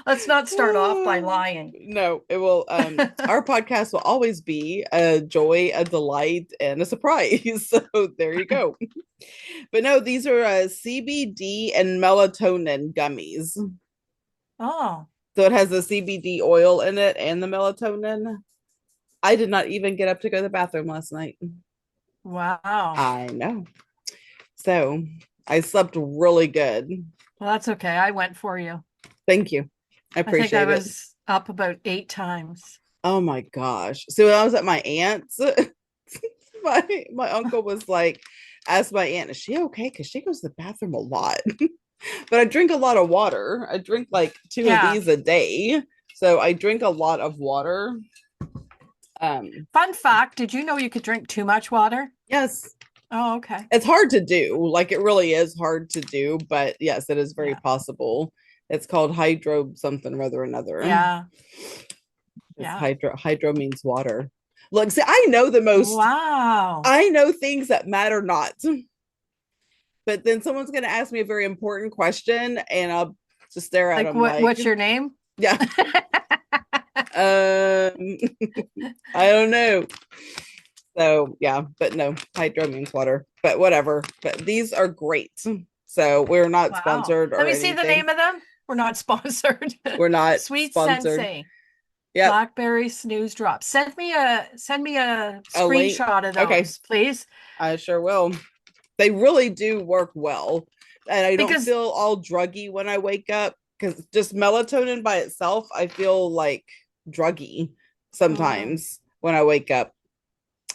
Let's not start off by lying. No, it will our podcast will always be a joy, a delight, and a surprise. So there you go. But no, these are CBD and melatonin gummies. Oh, So it has the CBD oil in it and the melatonin. I did not even get up to go to the bathroom last night. wow. I know. So I slept really good. Well, that's okay. I went for you. Thank you. I I think I appreciate it. was up about 8 times. Oh my gosh. So when I was at my aunt's, my uncle was like, asked my aunt, is she okay? Because she goes to the bathroom a lot. But I drink a lot of water. I drink like two of Yeah. these a day. So I drink a lot of water. Fun fact, did you know you could drink too much water? Yes, Oh, okay. it's hard to do. Like it really is hard to do, but yes, it is very Yeah. possible. It's called hydro something or other another. Yeah. It's Yeah. hydro means water. Look, see, Wow. I know things that matter not. But then someone's gonna ask me a very important question and I'll just stare at Like them like, what's your name? yeah, um I don't know. So yeah, but no, hydro means water, but whatever. But these are great. So we're not Wow. sponsored Let or me see the anything. name of them. We're not sponsored. We're not Sweet sponsored. Sensei. Yep. Blackberry snooze drop. Send me a A link. screenshot of Okay, those, please. I sure will. They really do work well. And I don't Because feel all druggy when I wake up because just melatonin by itself, I feel like druggy mm, sometimes when I wake up.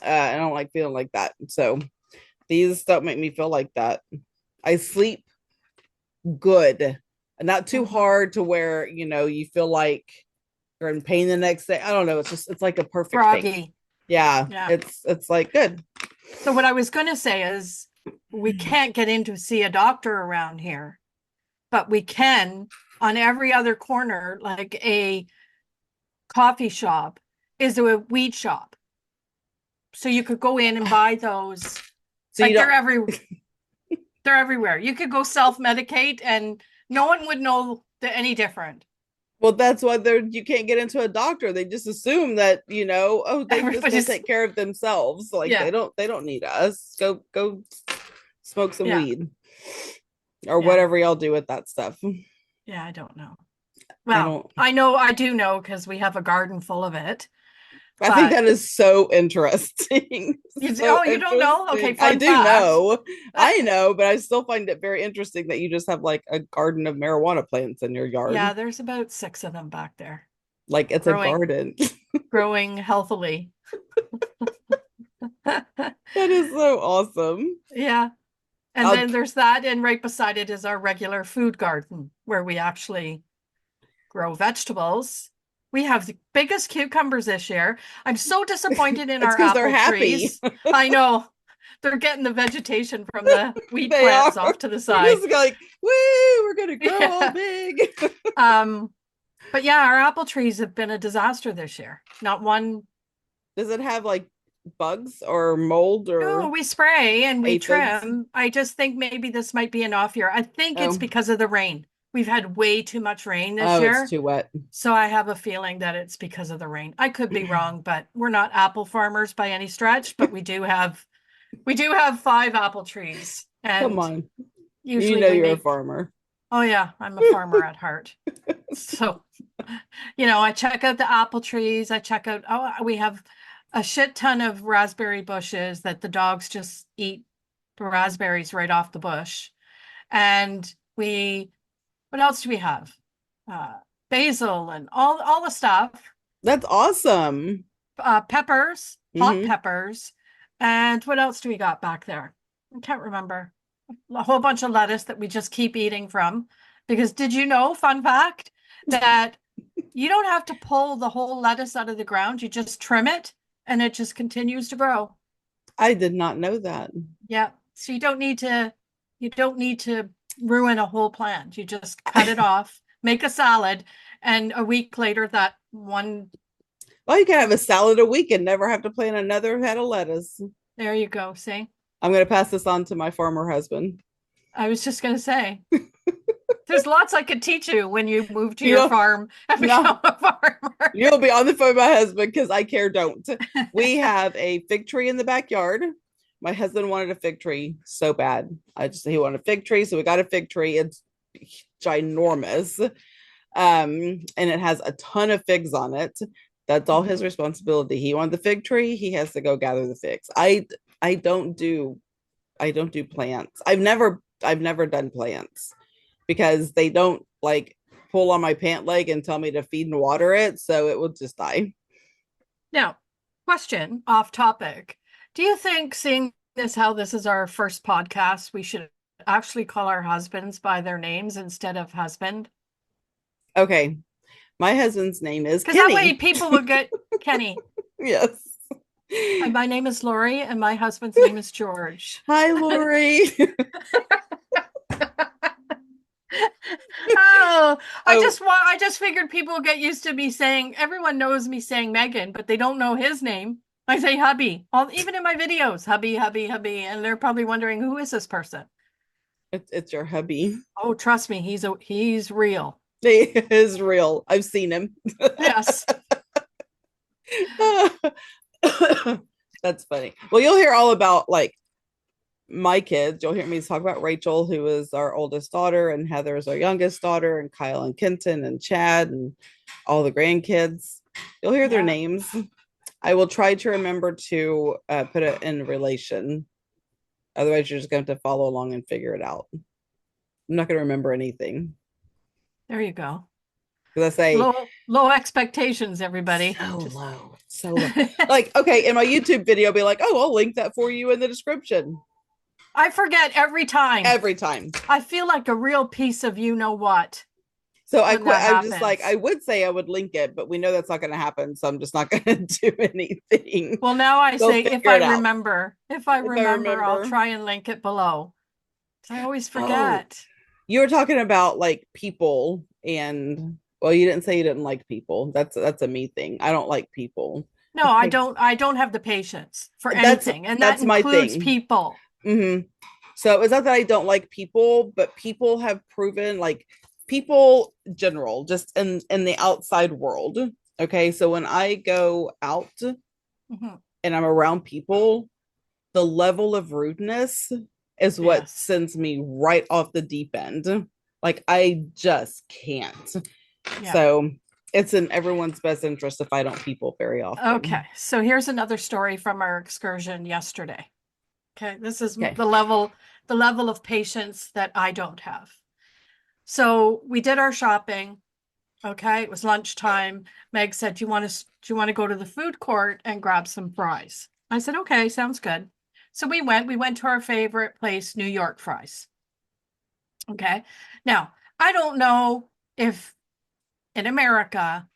I don't like feeling like that. So these don't make me feel like that. I sleep good, not too mhm. hard to where, you feel like You're in pain the next day. I don't know. It's like a perfect pain. Groggy. Yeah, Yeah. it's like good. So what I was going to say is we can't get in to see a doctor around here, but we can on every other corner, like a coffee shop is a weed shop. So you could go in and buy those. So you Like don't. they're everywhere. You could go self-medicate and no one would know any different. Well, that's why you can't get into a doctor. They just assume that, oh, they just will Everybody's take care of themselves. Like yeah, they don't need us. Go smoke some yeah, weed or yeah, whatever y'all do with that stuff. yeah, I don't know. I Well, don't. I do know because we have a garden full of it. I think But that is so interesting. So you don't know? Okay, interesting. I fun do fact. know. I know, but I still find it very interesting that you just have like a garden of marijuana plants in your yard. Yeah, there's about 6 of them back there Like it's a growing garden. growing healthily. That is so awesome. Yeah. And I'll then there's that, and right beside it is our regular food garden where we actually grow vegetables. We have the biggest cucumbers this year. I'm so disappointed in it's our because they're apple happy. trees. I know they're getting the vegetation from the weed They are. plants off to the They're side. just like, woo, we're gonna grow all Yeah. big. Um, but yeah, our apple trees have been a disaster this year. Not one. Does it have like bugs or mold No, or we spray and we aphids? trim. I just think maybe this might be an off year. I think it's Oh, because of the rain. We've had way too much rain this oh, it's year. too wet. So I have a feeling that it's because of the rain. I could be wrong, but we're not apple farmers by any stretch, but we do have 5 apple trees. Come And on. You usually know we you're a make, farmer. oh yeah, I'm a farmer at heart. So, I check out the apple trees. I check out, oh, we have a shit ton of raspberry bushes that the dogs just eat the raspberries right off the bush. And what else do we have? Uh, Basil and all the stuff. That's awesome. Peppers, hot Mm-hmm. peppers. And what else do we got back there? I can't remember. A whole bunch of lettuce that we just keep eating from. Because did you know, fun fact, that you don't have to pull the whole lettuce out of the ground. You just trim it and it just continues to grow. I did not know that. Yeah. So you don't need to ruin a whole plant. You just cut it off, make a salad, and a week later that one, Well, you can have a salad a week and never have to plant another head of lettuce. there you go. See? I'm going to pass this on to my farmer husband. I was just gonna say, there's lots I could teach you when you move to You your know, farm and no, become a farmer. you'll be on the phone with my husband because I care don't. We have a fig tree in the backyard. My husband wanted a fig tree so bad. He wanted a fig tree, so we got a fig tree. It's ginormous. And it has a ton of figs on it. That's all his responsibility. He wanted the fig tree, he has to go gather the figs. I don't do I don't do plants. I've never done plants because they don't like pull on my pant leg and tell me to feed and water it, so it will just die. Now, question off topic. Do you think, seeing how this is our first podcast, we should actually call our husbands by their names instead of husband? Okay. My husband's name is Because that way Kenny. people would get Kenny. Yes. And my name is Lorie, and my husband's name is George. Hi, Lorie. Oh, Oh, I just figured people get used to me saying, everyone knows me saying Megan, but they don't know his name. I say hubby, even in my videos, hubby, hubby, hubby, and they're probably wondering, who is this person? it's your hubby. Oh, trust me, he's real. He is real. I've seen him. Yes. That's funny. Well, you'll hear all about like my kids. You'll hear me talk about Rachel, who is our oldest daughter, and Heather is our youngest daughter, and Kyle and Kenton and Chad and all the grandkids. You'll hear their Yeah. names. I will try to remember to put it in relation. Otherwise, you're just going to have to follow along and figure it out. I'm not going to remember anything There you go. because I say Low expectations, everybody. so Just low, so low. Like, okay, in my YouTube video, I'll be like, oh, I'll link that for you in the description. I forget every time. Every time. I feel like a real piece of you know what. So I when quit. that I'm just like, I happens. would say I would link it, but we know that's not going to happen. So I'm just not going to do anything. Well, now I Go say figure it out. if I If I remember, I'll remember. try and link it below. I always Oh, forget. you were talking about like people and well, you didn't say you didn't like people. That's a me thing. I don't like people. No, Okay. I don't have the patience for That's anything, and that that's my includes thing. people. Hmm. So it's not that I don't like people, but people have proven like people general, just in the outside world. Okay. So when I go out Mhm. and I'm around people, the level of rudeness is what Yes. sends me right off the deep end. Like I just can't. Yeah. So it's in everyone's best interest if I don't people very often. Okay. So here's another story from our excursion yesterday. Okay. This is Okay. the level of patience that I don't have. So we did our shopping. Okay. It was lunchtime. Meg said, do you want to go to the food court and grab some fries? I said, okay, sounds good. So we went to our favorite place, New York fries. Okay. Now, I don't know if in America,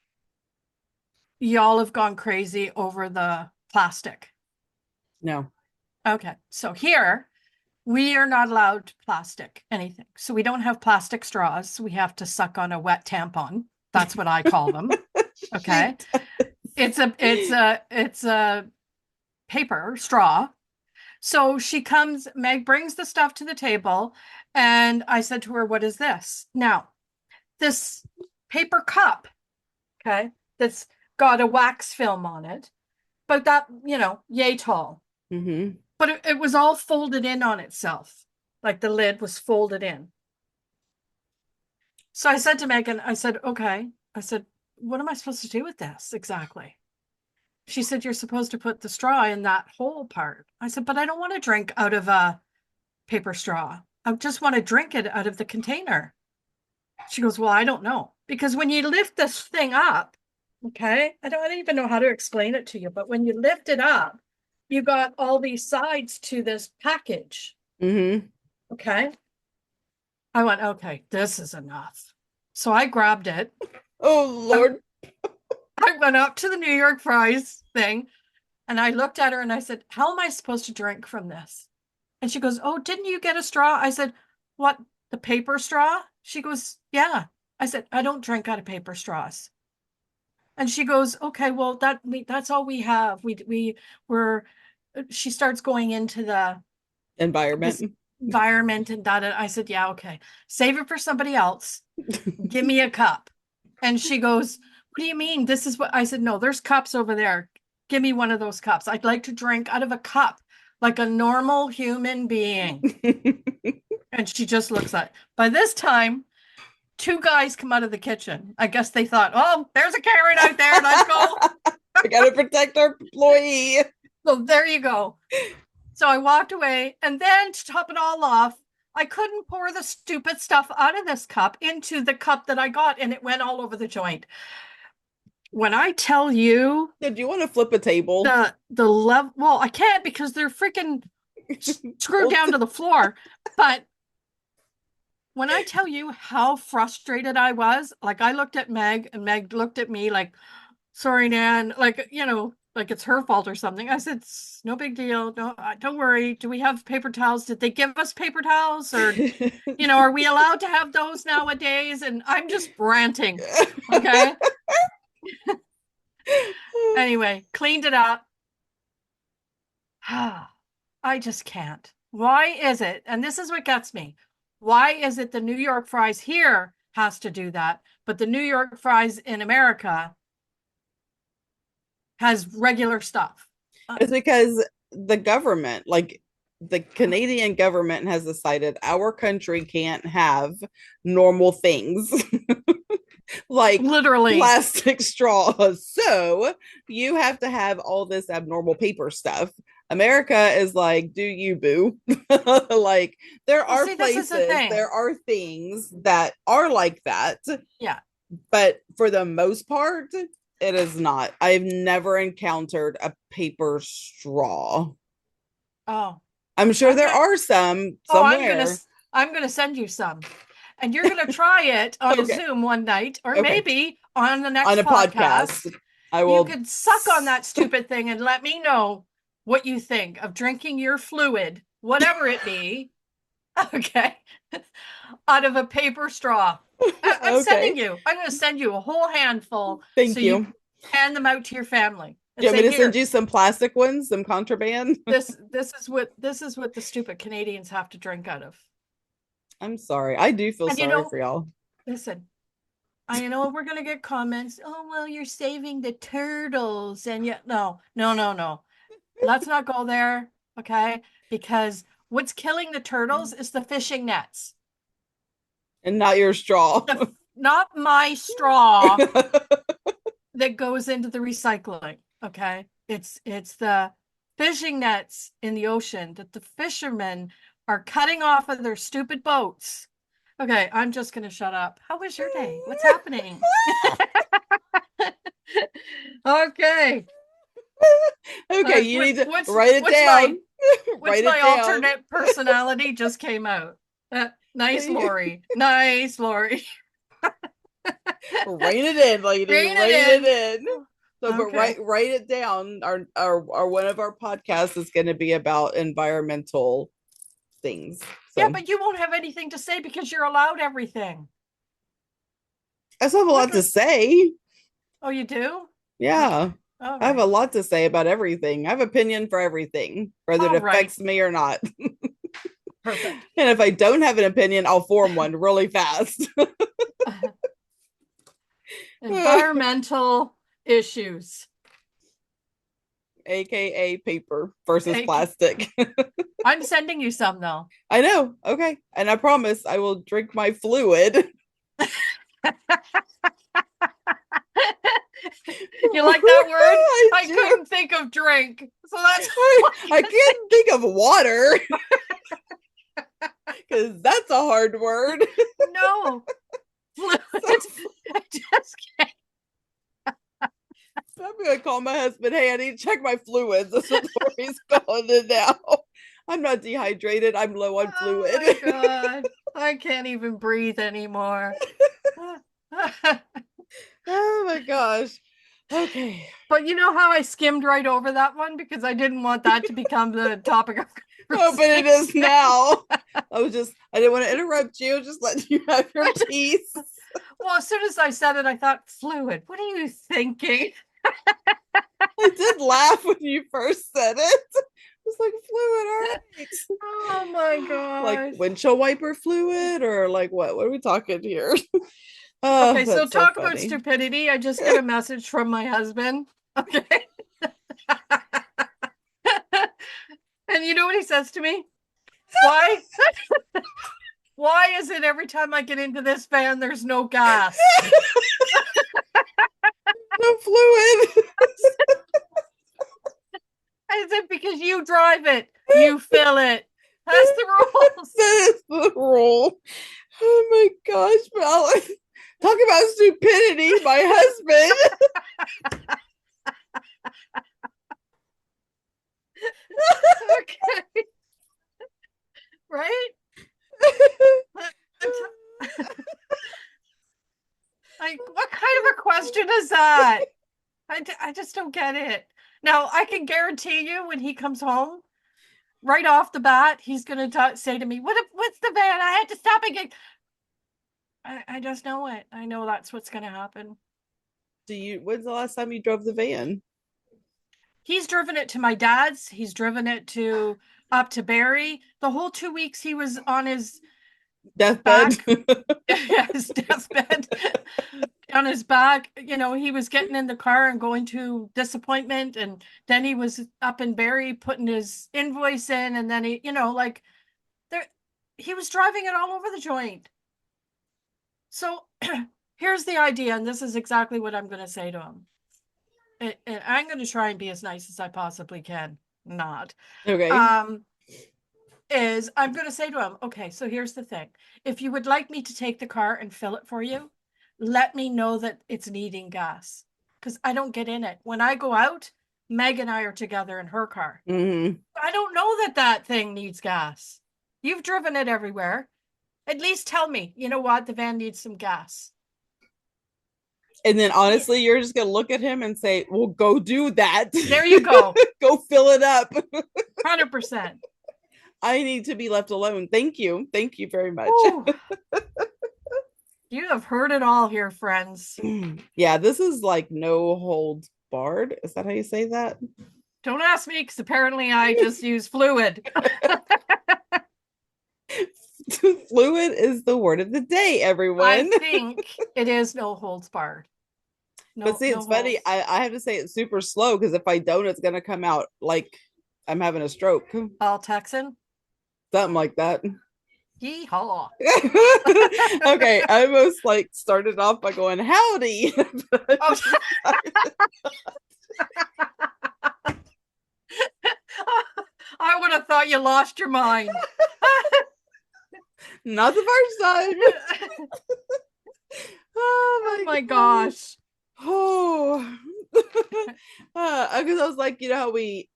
y'all have gone crazy over the plastic. No. Okay. So here, we are not allowed plastic anything. So we don't have plastic straws. We have to suck on a wet tampon. That's what I call them. Okay. She It's a paper straw. So Meg brings the stuff to the table, and I said to her, "What is this?" Now, this paper cup, okay, that's got a wax film on it, but that, yay tall. mm-hmm. But it was all folded in on itself. Like the lid was folded in. So I said to Megan, I said, okay. I said, what am I supposed to do with this exactly? She said, you're supposed to put the straw in that whole part. I said, but I don't want to drink out of a paper straw. I just want to drink it out of the container. She goes, well, I don't know. Because when you lift this thing up, okay, I don't even know how to explain it to you, but when you lift it up, you got all these sides to this package. Mm-hmm. Okay. I went, okay, this is enough. So I grabbed it. Oh I, Lord. I went up to the New York fries thing and I looked at her and I said, how am I supposed to drink from this? And she goes, oh, didn't you get a straw? I said, what, the paper straw? She goes, yeah. I said, I don't drink out of paper straws. And she goes, okay, well, that's all we have. We're, she starts going into this Environment. environment and that. I said, yeah, okay. Save it for somebody else. Give me a cup. And she goes, what do you mean? This is what I said, no, there's cups over there. Give me one of those cups. I'd like to drink out of a cup like a normal human being. And she just looks at it. By this time, two guys come out of the kitchen. I guess they thought, oh, there's a Karen out there. Let's go. We gotta protect our employee. So there you go. So I walked away. And then to top it all off, I couldn't pour the stupid stuff out of this cup into the cup that I got, and it went all over the joint. When I tell you Did you want to flip a table? the level, well, I can't because they're freaking screwed down to the floor. But when I tell you how frustrated I was, like I looked at Meg and Meg looked at me like, sorry, Nan, like, like it's her fault or something. I said, it's no big deal. No, don't worry. Do we have paper towels? Did they give us paper towels? Or, are we allowed to have those nowadays? And I'm just ranting. Okay. Anyway, cleaned it up. I just can't. Why is it? And this is what gets me. Why is it the New York fries here has to do that, but the New York fries in America has regular stuff? It's because the government, like the Canadian government, has decided our country can't have normal things like Literally. plastic straws. So you have to have all this abnormal paper stuff. America is like, do you boo? Like, there Well, are see, this is the places, thing. there are things that are like that, Yeah. but for the most part, it is not. I've never encountered a paper straw. Oh, I'm sure I'm there gonna. are some Oh, somewhere. I'm gonna send you some. and you're going to try it on a Okay. Zoom one night, or Okay. maybe on the On next a podcast. podcast, I You will. could suck on that stupid thing and let me know what you think of drinking your fluid, whatever it be, okay, out of a paper straw. I'm Okay. sending you. I'm going to send you a whole handful so Thank you you. can hand them out to your family Do and you want say, me to send "Here, you some plastic ones, some contraband? this is what the stupid Canadians have to drink out of." I'm sorry. I do feel And sorry for y'all. listen, I know we're gonna get comments. Oh, well, you're saving the turtles, and yet no, no, no, no. Let's not go there, okay? Because what's killing the turtles is the fishing nets. And not your straw. Not my straw that goes into the recycling, okay? It's the fishing nets in the ocean that the fishermen are cutting off of their stupid boats. Okay, I'm just gonna shut up. How was your day? What's happening? Okay. Okay, you need to What's write it what's my down. what's Write it my down. alternate personality just came out. Nice Lorie. Nice Lorie. Rein it in, lady. Rein it Rein it in. in. So, but Okay. write it down. Our one of our podcasts is going to be about environmental things. Yeah, So but you won't have anything to say because you're allowed everything. I still have a lot What? to say. Oh, you do? Okay. Yeah. All I have a right. lot to say about everything. I have opinion for everything, whether All it right. affects me or not. Perfect. And if I don't have an opinion, I'll form one really fast. Environmental issues. AKA paper versus Hey, plastic. I'm sending you some though. I know. Okay. And I promise I will drink my fluid. You like that word? I I do. couldn't think of drink. So that's why I can't think of water because that's a hard word. no. Fluid. So I just can't. I'm gonna call my husband. Hey, I need to check my fluids. That's what Lori's calling it now. I'm not dehydrated. I'm low on Oh fluid. my God. I can't even breathe anymore. Oh my gosh. Okay. But you know how I skimmed right over that one because I didn't want that to become the topic of Oh, but it is conversation. now. I didn't want to interrupt you. Just let you have your piece. Well, as soon as I said it, I thought, fluid. What are you thinking? I did laugh when you first said it. It's like fluid, all Oh my right. Like gosh. windshield wiper fluid, or like what? What are we talking here? Oh, Okay, so that's so talk about funny. stupidity. I just get a message from my husband. Okay. And you know what he says to me? Why? Why is it every time I get into this van, there's no gas? No fluid. I said, because you drive it, you fill it. That's the rules. That is the rule. Oh my gosh, Val. Talk about stupidity, my husband. Okay. Right? Like, what kind of a question is that? I just don't get it. Now, I can guarantee you when he comes home, right off the bat, he's going to say to me, what's the van? I had to stop again. I just know it. I know that's what's going to happen. When's the last time you drove the van? He's driven it to my dad's. He's driven it to up to Barrie. The whole 2 weeks he was on his Deathbed. back, his deathbed, on his back. You know, he was getting in the car and going to disappointment, and then he was up in Barrie putting his invoice in, and then he, like there, he was driving it all over the joint. So here's the idea, and this is exactly what I'm going to say to him. And I'm going to try and be as nice as I possibly can. Not. Okay. Um, is I'm going to say to him, okay, so here's the thing. If you would like me to take the car and fill it for you, let me know that it's needing gas because I don't get in it. When I go out, Meg and I are together in her car. Mm-hmm. I don't know that thing needs gas. You've driven it everywhere. At least tell me, you know what, the van needs some gas. And then Yeah. honestly, you're just gonna look at him and say, well, go do that. There you go. Go fill it up. 100%. I need to be left alone. Thank you. Thank you very much. Ooh, you have heard it all here, friends. Yeah, this is like no holds barred. Is that how you say that? Don't ask me because apparently I just use fluid. Fluid is the word of the day, I everyone. think it is no holds barred. But No, see, no it's funny. holds. I have to say it's super slow because if I don't, it's gonna come out like I'm having a stroke. All Texan. Something like that. Yeehaw. Okay, I almost like started off by going howdy. Oh, I would have thought you lost your mind. Not the first time. Oh my gosh. Oh, because I was like, you know how we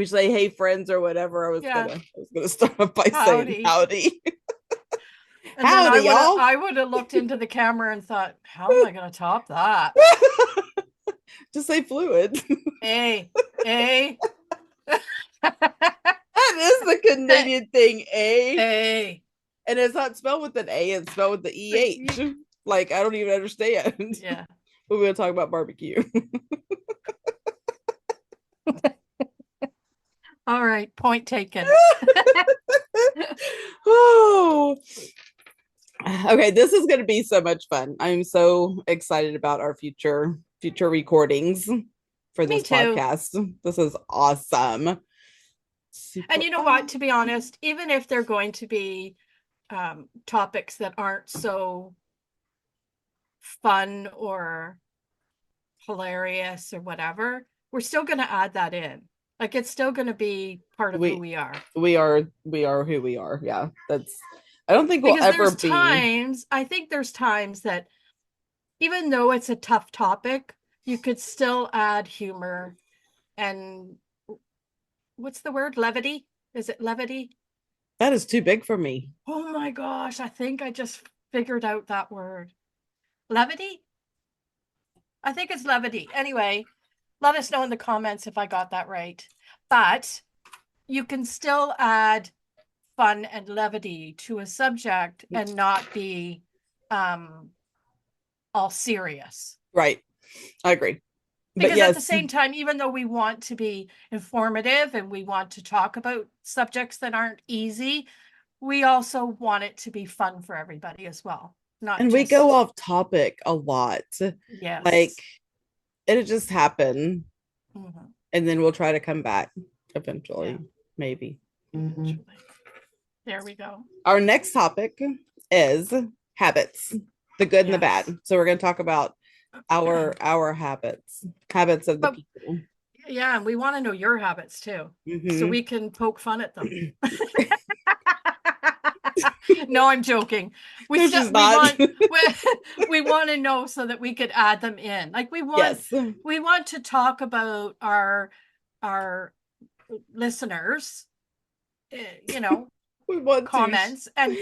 say hey friends or whatever. Yeah. I was gonna start off by saying Howdy. howdy. And then Howdy, y'all. I would have looked into the camera and thought, how am I gonna top that? Just say fluid. Hey, hey. That is the Canadian thing, A. Hey. And it's not spelled with an A, it's spelled with the EH. Like, I don't even understand. Yeah. We're going to talk about barbecue. All right, point taken. Oh, okay. This is going to be so much fun. I'm so excited about our future recordings for Me this too. podcast. This is awesome. Super And you know what? To be honest, even if they're going to be topics that aren't so fun or hilarious or whatever, we're still going to add that in. Like it's still going to be part of who we are. We are who we are. Yeah, that's. I don't think we'll Because ever be. I think there's times that even though it's a tough topic, you could still add humor and what's the word? Levity? Is it levity? That is too big for me. Oh my gosh, I think I just figured out that word. Levity? I think it's levity. Anyway, let us know in the comments if I got that right. But you can still add fun and levity to a subject and not be all serious. Right. I agree. But Because at the yes, same time, even though we want to be informative and we want to talk about subjects that aren't easy, we also want it to be fun for everybody as well. Not and we go just, off topic a lot. Like yes. it'll just happen. Mhm. And then we'll try to come back eventually. Yeah. Maybe. Eventually. There we go. Our next topic is habits, the good and the Yes. bad. So we're going to talk about our habits of the But people. yeah, and we want to know your habits too, so we can poke fun at them. No, I'm joking. No, she's not. We want to know so that we could add them in. Like Yes. we want to talk about our listeners, you know, We want comments and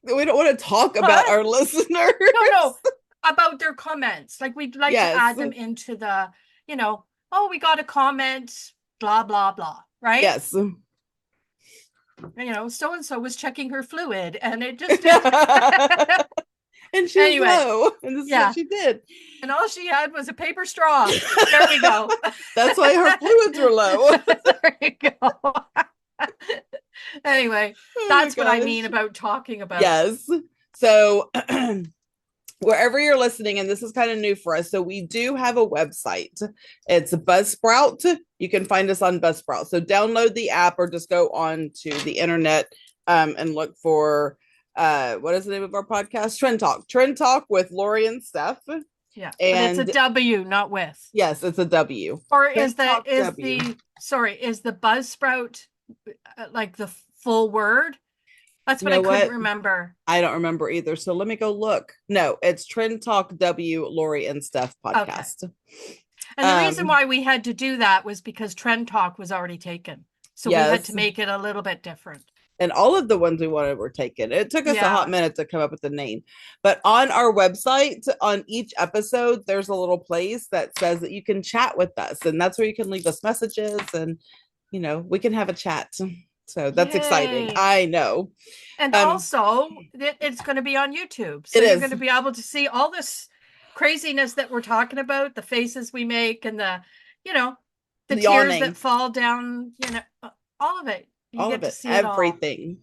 we don't want to talk about our listeners. no, about their comments. Like we'd like to Yes. add them into the, you know, oh, we got a comment, blah blah blah, right? Yes. You know, so and so was checking her fluid and it just And she was low, and this is what she did. And all she had was a paper straw. There we go. That's why her fluids were low. There you go. Anyway, that's what I mean about talking about. Yes. So wherever you're listening, and this is kind of new for us, so we do have a website. It's Buzzsprout. You can find us on Buzzsprout. So download the app or just go on to the internet and look for what is the name of our podcast? Trend Talk with Lorieand&Steph. Yeah, and it's a W, not with. Yes, it's a W. Or is the Buzzsprout like the full word? That's what I couldn't remember. I don't remember either. So let me go look. No, it's Trend Talk W Lorie&Steph podcast. Okay. And the reason why we had to do that was because Trend Talk was already taken. So we had to make it a little bit different. and all of the ones we wanted were taken. It took us a hot Yeah. minute to come up with the name, but on our website, on each episode, there's a little place that says that you can chat with us, and that's where you can leave us messages, and we can have a chat. So that's exciting. Yay. I know. And Um, also, it's going to be on YouTube. So it you're going is to be able to see all this craziness that we're talking about, the faces we make and you know, the tears that yawning, fall down, all of it. You all of get to it, see it all everything,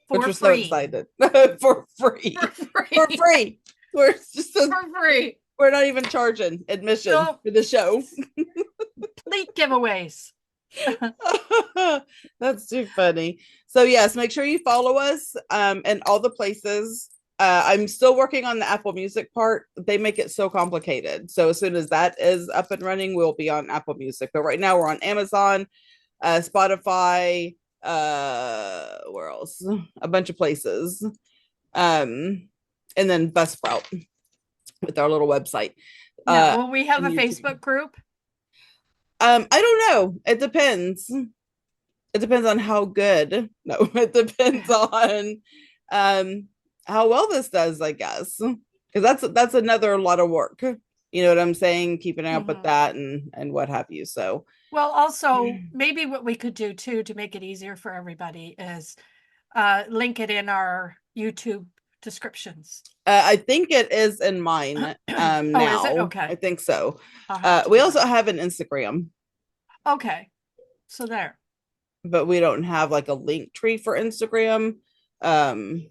which for we're so free. excited for For free, for free. free. We're just so, For free. we're not even charging admission No for the show. complete giveaways. That's too funny. So yes, make sure you follow us in all the places. I'm still working on the Apple Music part. They make it so complicated. So as soon as that is up and running, we'll be on Apple Music. But right now we're on Amazon, Spotify, where else? A bunch of places. And then Buzzsprout with our little website. Yeah. Well, we have And a YouTube. Facebook group. I don't know. It depends. It depends on how good. No, it depends on um how well this does, I guess. Because that's another lot of work. You know what I'm saying? Keeping up with Mhm. that and what have you. So Well, also, maybe what we could do too to make it easier for everybody is link it in our YouTube descriptions. I think it is in mine Oh, is it? now. I Okay. think so. I'll have to We do also that. have an Instagram, Okay. So there. but we don't have like a link tree for Instagram. Um,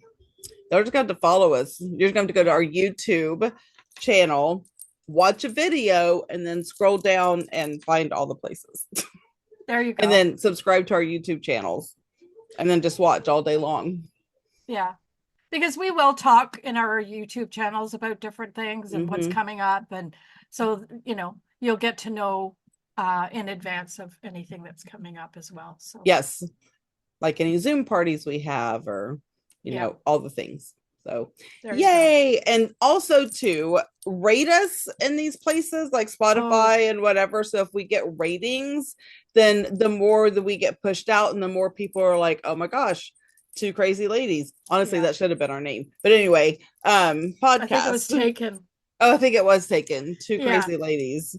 they're just going to follow us. You're just going to go to Yeah. our YouTube channel, watch a video, and then scroll down and find all the places. There you And go. then subscribe to our YouTube channels and then just watch all day long. Yeah. Because we will talk in our YouTube channels about different things and what's Mm-hmm. coming up. And so, you'll get to know in advance of anything that's coming up as well. So, Yes, like any Zoom parties we have, or yeah, all the things. So there you go. yay. And also to rate us in these places like Oh, Spotify and whatever. So if we get ratings, then the more that we get pushed out and the more people are like, oh my gosh, two crazy ladies. Honestly, yeah. that should have been our name. But anyway, I think it was podcast. taken. Oh, I think it was taken. Two Yeah. crazy ladies.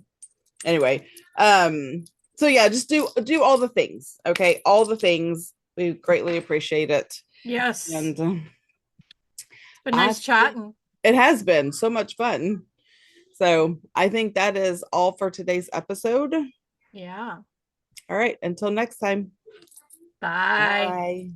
Anyway, so yeah, just do all the things. Okay, all the things. We greatly appreciate it. Yes. And It's been I nice chatting. it has been so much fun. So I think that is all for today's episode. Yeah. All right, until next time. Bye. Bye.